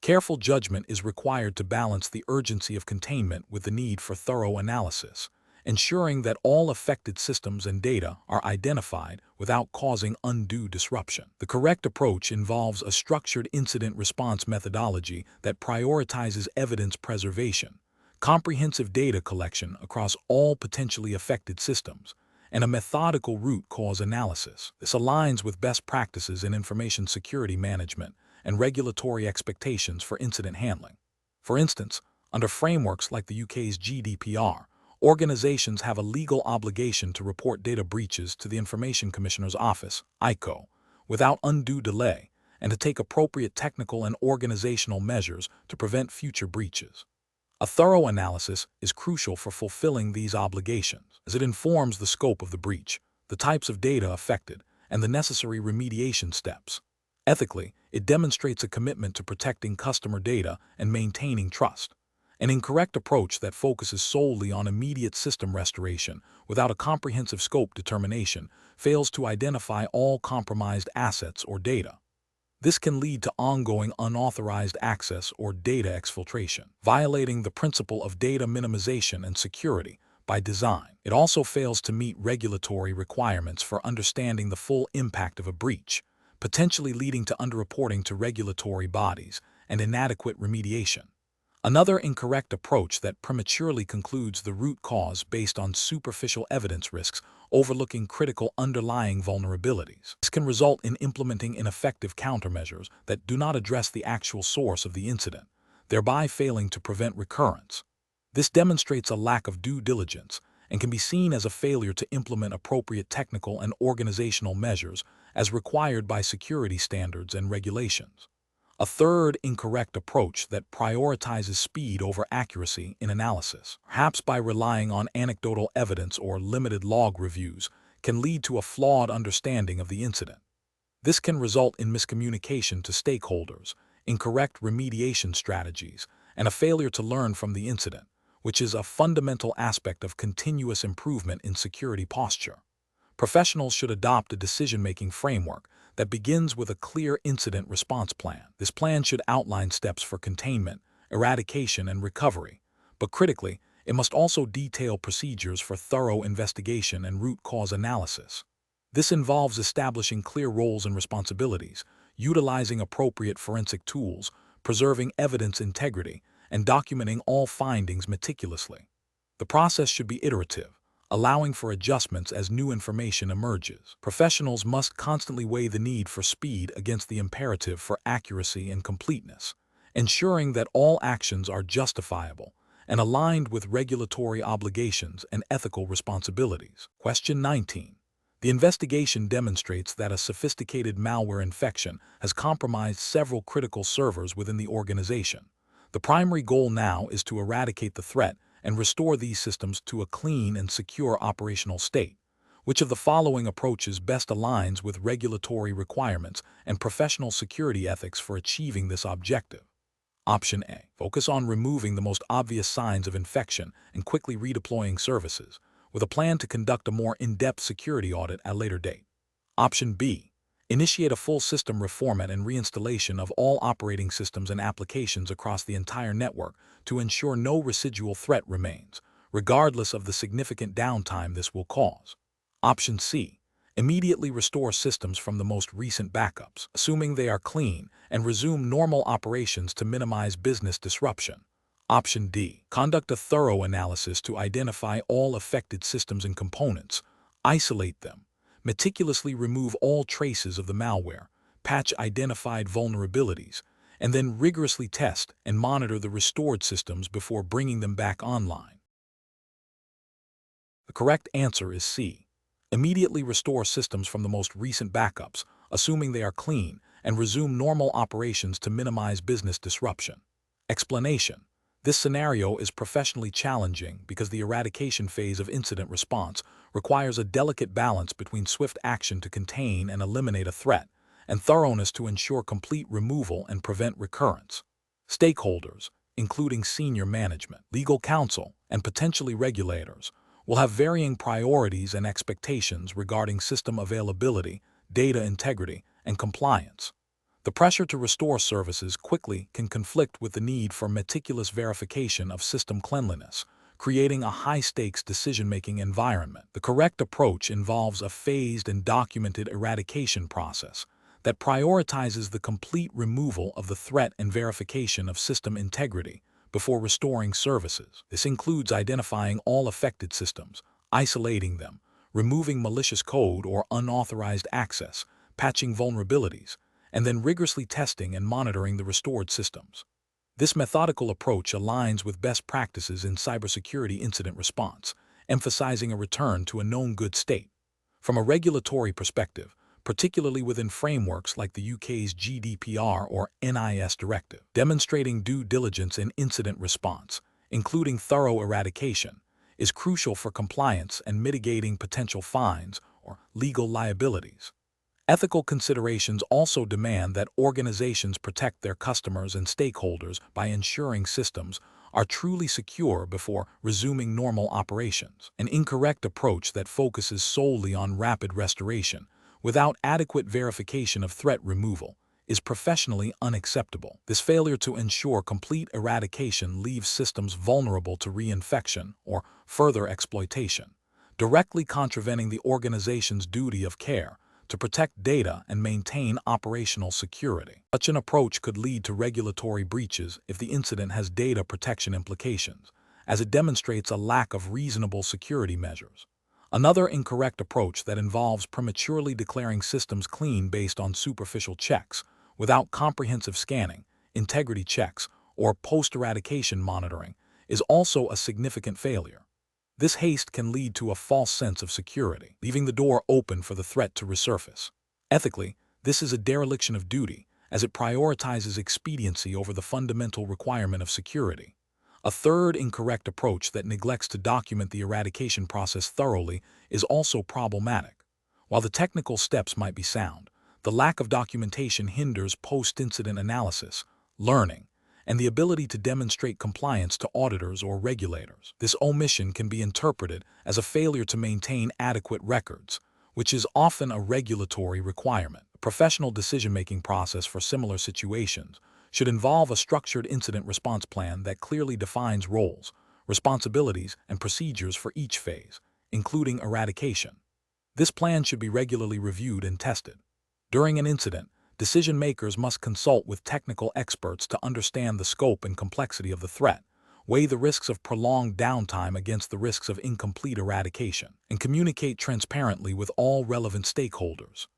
Careful judgment is required to balance the urgency of containment with the need for thorough analysis, ensuring that all affected systems and data are identified without causing undue disruption. The correct approach involves a structured incident response methodology that prioritizes evidence preservation, comprehensive data collection across all potentially affected systems, and a methodical root cause analysis. This aligns with best practices in information security management and regulatory expectations for incident handling. For instance, under frameworks like the UK's GDPR, organizations have a legal obligation to report data breaches to the Information Commissioner's Office, ICO, without undue delay, and to take appropriate technical and organizational measures to prevent future breaches. A thorough analysis is crucial for fulfilling these obligations, as it informs the scope of the breach, the types of data affected, and the necessary remediation steps. Ethically, it demonstrates a commitment to protecting customer data and maintaining trust. An incorrect approach that focuses solely on immediate system restoration without a comprehensive scope determination fails to identify all compromised assets or data. This can lead to ongoing unauthorized access or data exfiltration, violating the principle of data minimization and security by design. It also fails to meet regulatory requirements for understanding the full impact of a breach, potentially leading to underreporting to regulatory bodies and inadequate remediation. Another incorrect approach that prematurely concludes the root cause based on superficial evidence risks, overlooking critical underlying vulnerabilities. This can result in implementing ineffective countermeasures that do not address the actual source of the incident, thereby failing to prevent recurrence. This demonstrates a lack of due diligence and can be seen as a failure to implement appropriate technical and organizational measures as required by security standards and regulations. A third incorrect approach that prioritizes speed over accuracy in analysis, perhaps by relying on anecdotal evidence or limited log reviews, can lead to a flawed understanding of the incident. This can result in miscommunication to stakeholders, incorrect remediation strategies, and a failure to learn from the incident, which is a fundamental aspect of continuous improvement in security posture. Professionals should adopt a decision-making framework that begins with a clear incident response plan. This plan should outline steps for containment, eradication, and recovery, but critically, it must also detail procedures for thorough investigation and root cause analysis. This involves establishing clear roles and responsibilities, utilizing appropriate forensic tools, preserving evidence integrity, and documenting all findings meticulously. The process should be iterative, allowing for adjustments as new information emerges. Professionals must constantly weigh the need for speed against the imperative for accuracy and completeness, ensuring that all actions are justifiable and aligned with regulatory obligations and ethical responsibilities. Question 19. The investigation demonstrates that a sophisticated malware infection has compromised several critical servers within the organization. The primary goal now is to eradicate the threat and restore these systems to a clean and secure operational state. Which of the following approaches best aligns with regulatory requirements and professional security ethics for achieving this objective? Option A. Focus on removing the most obvious signs of infection and quickly redeploying services, with a plan to conduct a more in-depth security audit at a later date. Option B. Initiate a full system reformat and reinstallation of all operating systems and applications across the entire network to ensure no residual threat remains, regardless of the significant downtime this will cause. Option C. Immediately restore systems from the most recent backups, assuming they are clean, and resume normal operations to minimize business disruption. Option D. Conduct a thorough analysis to identify all affected systems and components, isolate them, meticulously remove all traces of the malware, patch identified vulnerabilities, and then rigorously test and monitor the restored systems before bringing them back online. The correct answer is C. Immediately restore systems from the most recent backups, assuming they are clean, and resume normal operations to minimize business disruption. Explanation: this scenario is professionally challenging because the eradication phase of incident response requires a delicate balance between swift action to contain and eliminate a threat, and thoroughness to ensure complete removal and prevent recurrence. Stakeholders, including senior management, legal counsel, and potentially regulators, will have varying priorities and expectations regarding system availability, data integrity, and compliance. The pressure to restore services quickly can conflict with the need for meticulous verification of system cleanliness, creating a high-stakes decision-making environment. The correct approach involves a phased and documented eradication process that prioritizes the complete removal of the threat and verification of system integrity before restoring services. This includes identifying all affected systems, isolating them, removing malicious code or unauthorized access, patching vulnerabilities, and then rigorously testing and monitoring the restored systems. This methodical approach aligns with best practices in cybersecurity incident response, emphasizing a return to a known good state. From a regulatory perspective, particularly within frameworks like the UK's GDPR or NIS directive, demonstrating due diligence in incident response, including thorough eradication, is crucial for compliance and mitigating potential fines or legal liabilities. Ethical considerations also demand that organizations protect their customers and stakeholders by ensuring systems are truly secure before resuming normal operations. An incorrect approach that focuses solely on rapid restoration without adequate verification of threat removal is professionally unacceptable. This failure to ensure complete eradication leaves systems vulnerable to reinfection or further exploitation, directly contravening the organization's duty of care to protect data and maintain operational security. Such an approach could lead to regulatory breaches if the incident has data protection implications, as it demonstrates a lack of reasonable security measures. Another incorrect approach that involves prematurely declaring systems clean based on superficial checks, without comprehensive scanning, integrity checks, or post-eradication monitoring, is also a significant failure. This haste can lead to a false sense of security, leaving the door open for the threat to resurface. Ethically, this is a dereliction of duty, as it prioritizes expediency over the fundamental requirement of security. A third incorrect approach that neglects to document the eradication process thoroughly is also problematic. While the technical steps might be sound, the lack of documentation hinders post-incident analysis, learning, and the ability to demonstrate compliance to auditors or regulators. This omission can be interpreted as a failure to maintain adequate records, which is often a regulatory requirement. A professional decision-making process for similar situations should involve a structured incident response plan that clearly defines roles, responsibilities, and procedures for each phase, including eradication. This plan should be regularly reviewed and tested. During an incident, decision-makers must consult with technical experts to understand the scope and complexity of the threat, weigh the risks of prolonged downtime against the risks of incomplete eradication, and communicate transparently with all relevant stakeholders.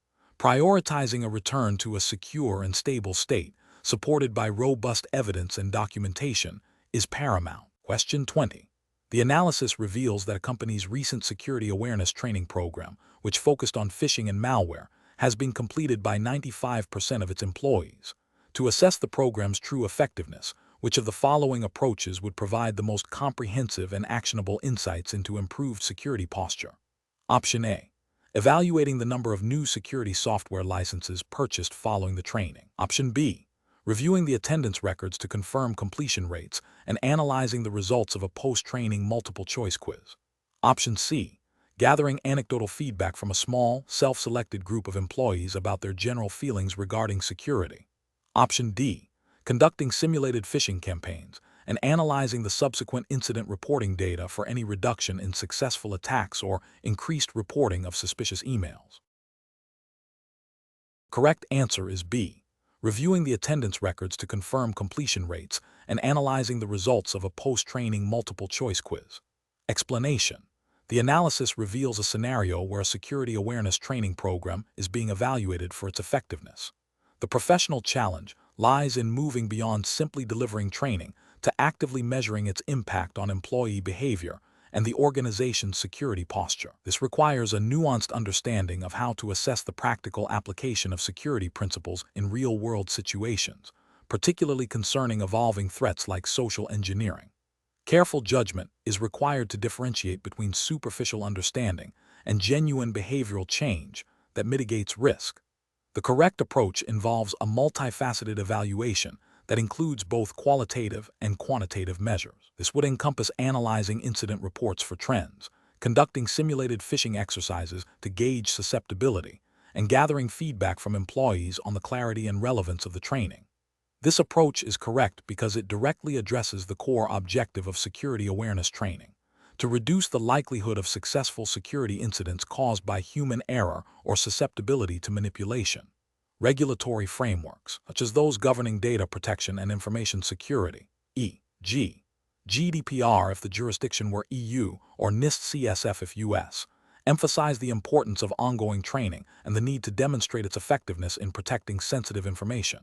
Prioritizing a return to a secure and stable state, supported by robust evidence and documentation, is paramount. Question 20. The analysis reveals that a company's recent security awareness training program, which focused on phishing and malware, has been completed by 95% of its employees. To assess the program's true effectiveness, which of the following approaches would provide the most comprehensive and actionable insights into improved security posture? Option A. Evaluating the number of new security software licenses purchased following the training. Option B. Reviewing the attendance records to confirm completion rates and analyzing the results of a post-training multiple-choice quiz. Option C. Gathering anecdotal feedback from a small, self-selected group of employees about their general feelings regarding security. Option D. Conducting simulated phishing campaigns and analyzing the subsequent incident reporting data for any reduction in successful attacks or increased reporting of suspicious emails. Correct answer is B. Reviewing the attendance records to confirm completion rates and analyzing the results of a post-training multiple-choice quiz. Explanation. The analysis reveals a scenario where a security awareness training program is being evaluated for its effectiveness. The professional challenge lies in moving beyond simply delivering training to actively measuring its impact on employee behavior and the organization's security posture. This requires a nuanced understanding of how to assess the practical application of security principles in real-world situations, particularly concerning evolving threats like social engineering. Careful judgment is required to differentiate between superficial understanding and genuine behavioral change that mitigates risk. The correct approach involves a multifaceted evaluation that includes both qualitative and quantitative measures. This would encompass analyzing incident reports for trends, conducting simulated phishing exercises to gauge susceptibility, and gathering feedback from employees on the clarity and relevance of the training. This approach is correct because it directly addresses the core objective of security awareness training: to reduce the likelihood of successful security incidents caused by human error or susceptibility to manipulation. Regulatory frameworks, such as those governing data protection and information security, e.g., GDPR if the jurisdiction were EU or NIST-CSF if US, emphasize the importance of ongoing training and the need to demonstrate its effectiveness in protecting sensitive information.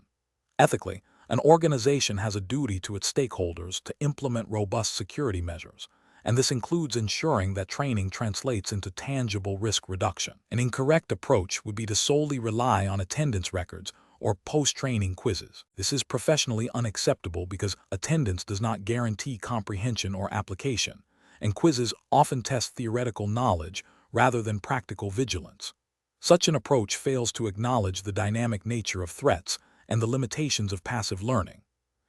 Ethically, an organization has a duty to its stakeholders to implement robust security measures, and this includes ensuring that training translates into tangible risk reduction. An incorrect approach would be to solely rely on attendance records or post-training quizzes. This is professionally unacceptable because attendance does not guarantee comprehension or application, and quizzes often test theoretical knowledge rather than practical vigilance. Such an approach fails to acknowledge the dynamic nature of threats and the limitations of passive learning.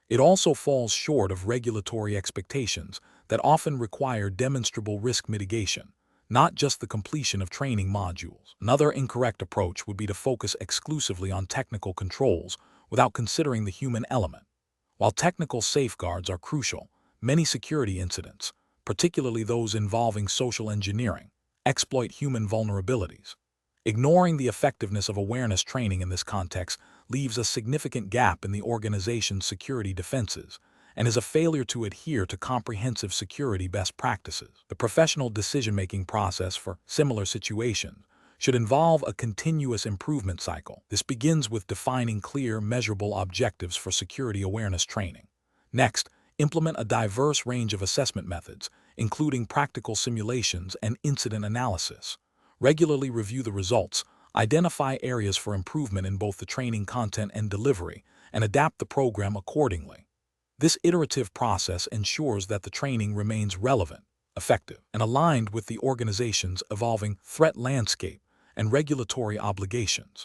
It also falls short of regulatory expectations that often require demonstrable risk mitigation, not just the completion of training modules. Another incorrect approach would be to focus exclusively on technical controls without considering the human element. While technical safeguards are crucial, many security incidents, particularly those involving social engineering, exploit human vulnerabilities. Ignoring the effectiveness of awareness training in this context leaves a significant gap in the organization's security defenses and is a failure to adhere to comprehensive security best practices. The professional decision-making process for similar situations should involve a continuous improvement cycle. This begins with defining clear, measurable objectives for security awareness training. Next, implement a diverse range of assessment methods, including practical simulations and incident analysis. Regularly review the results, identify areas for improvement in both the training content and delivery, and adapt the program accordingly. This iterative process ensures that the training remains relevant, effective, and aligned with the organization's evolving threat landscape and regulatory obligations.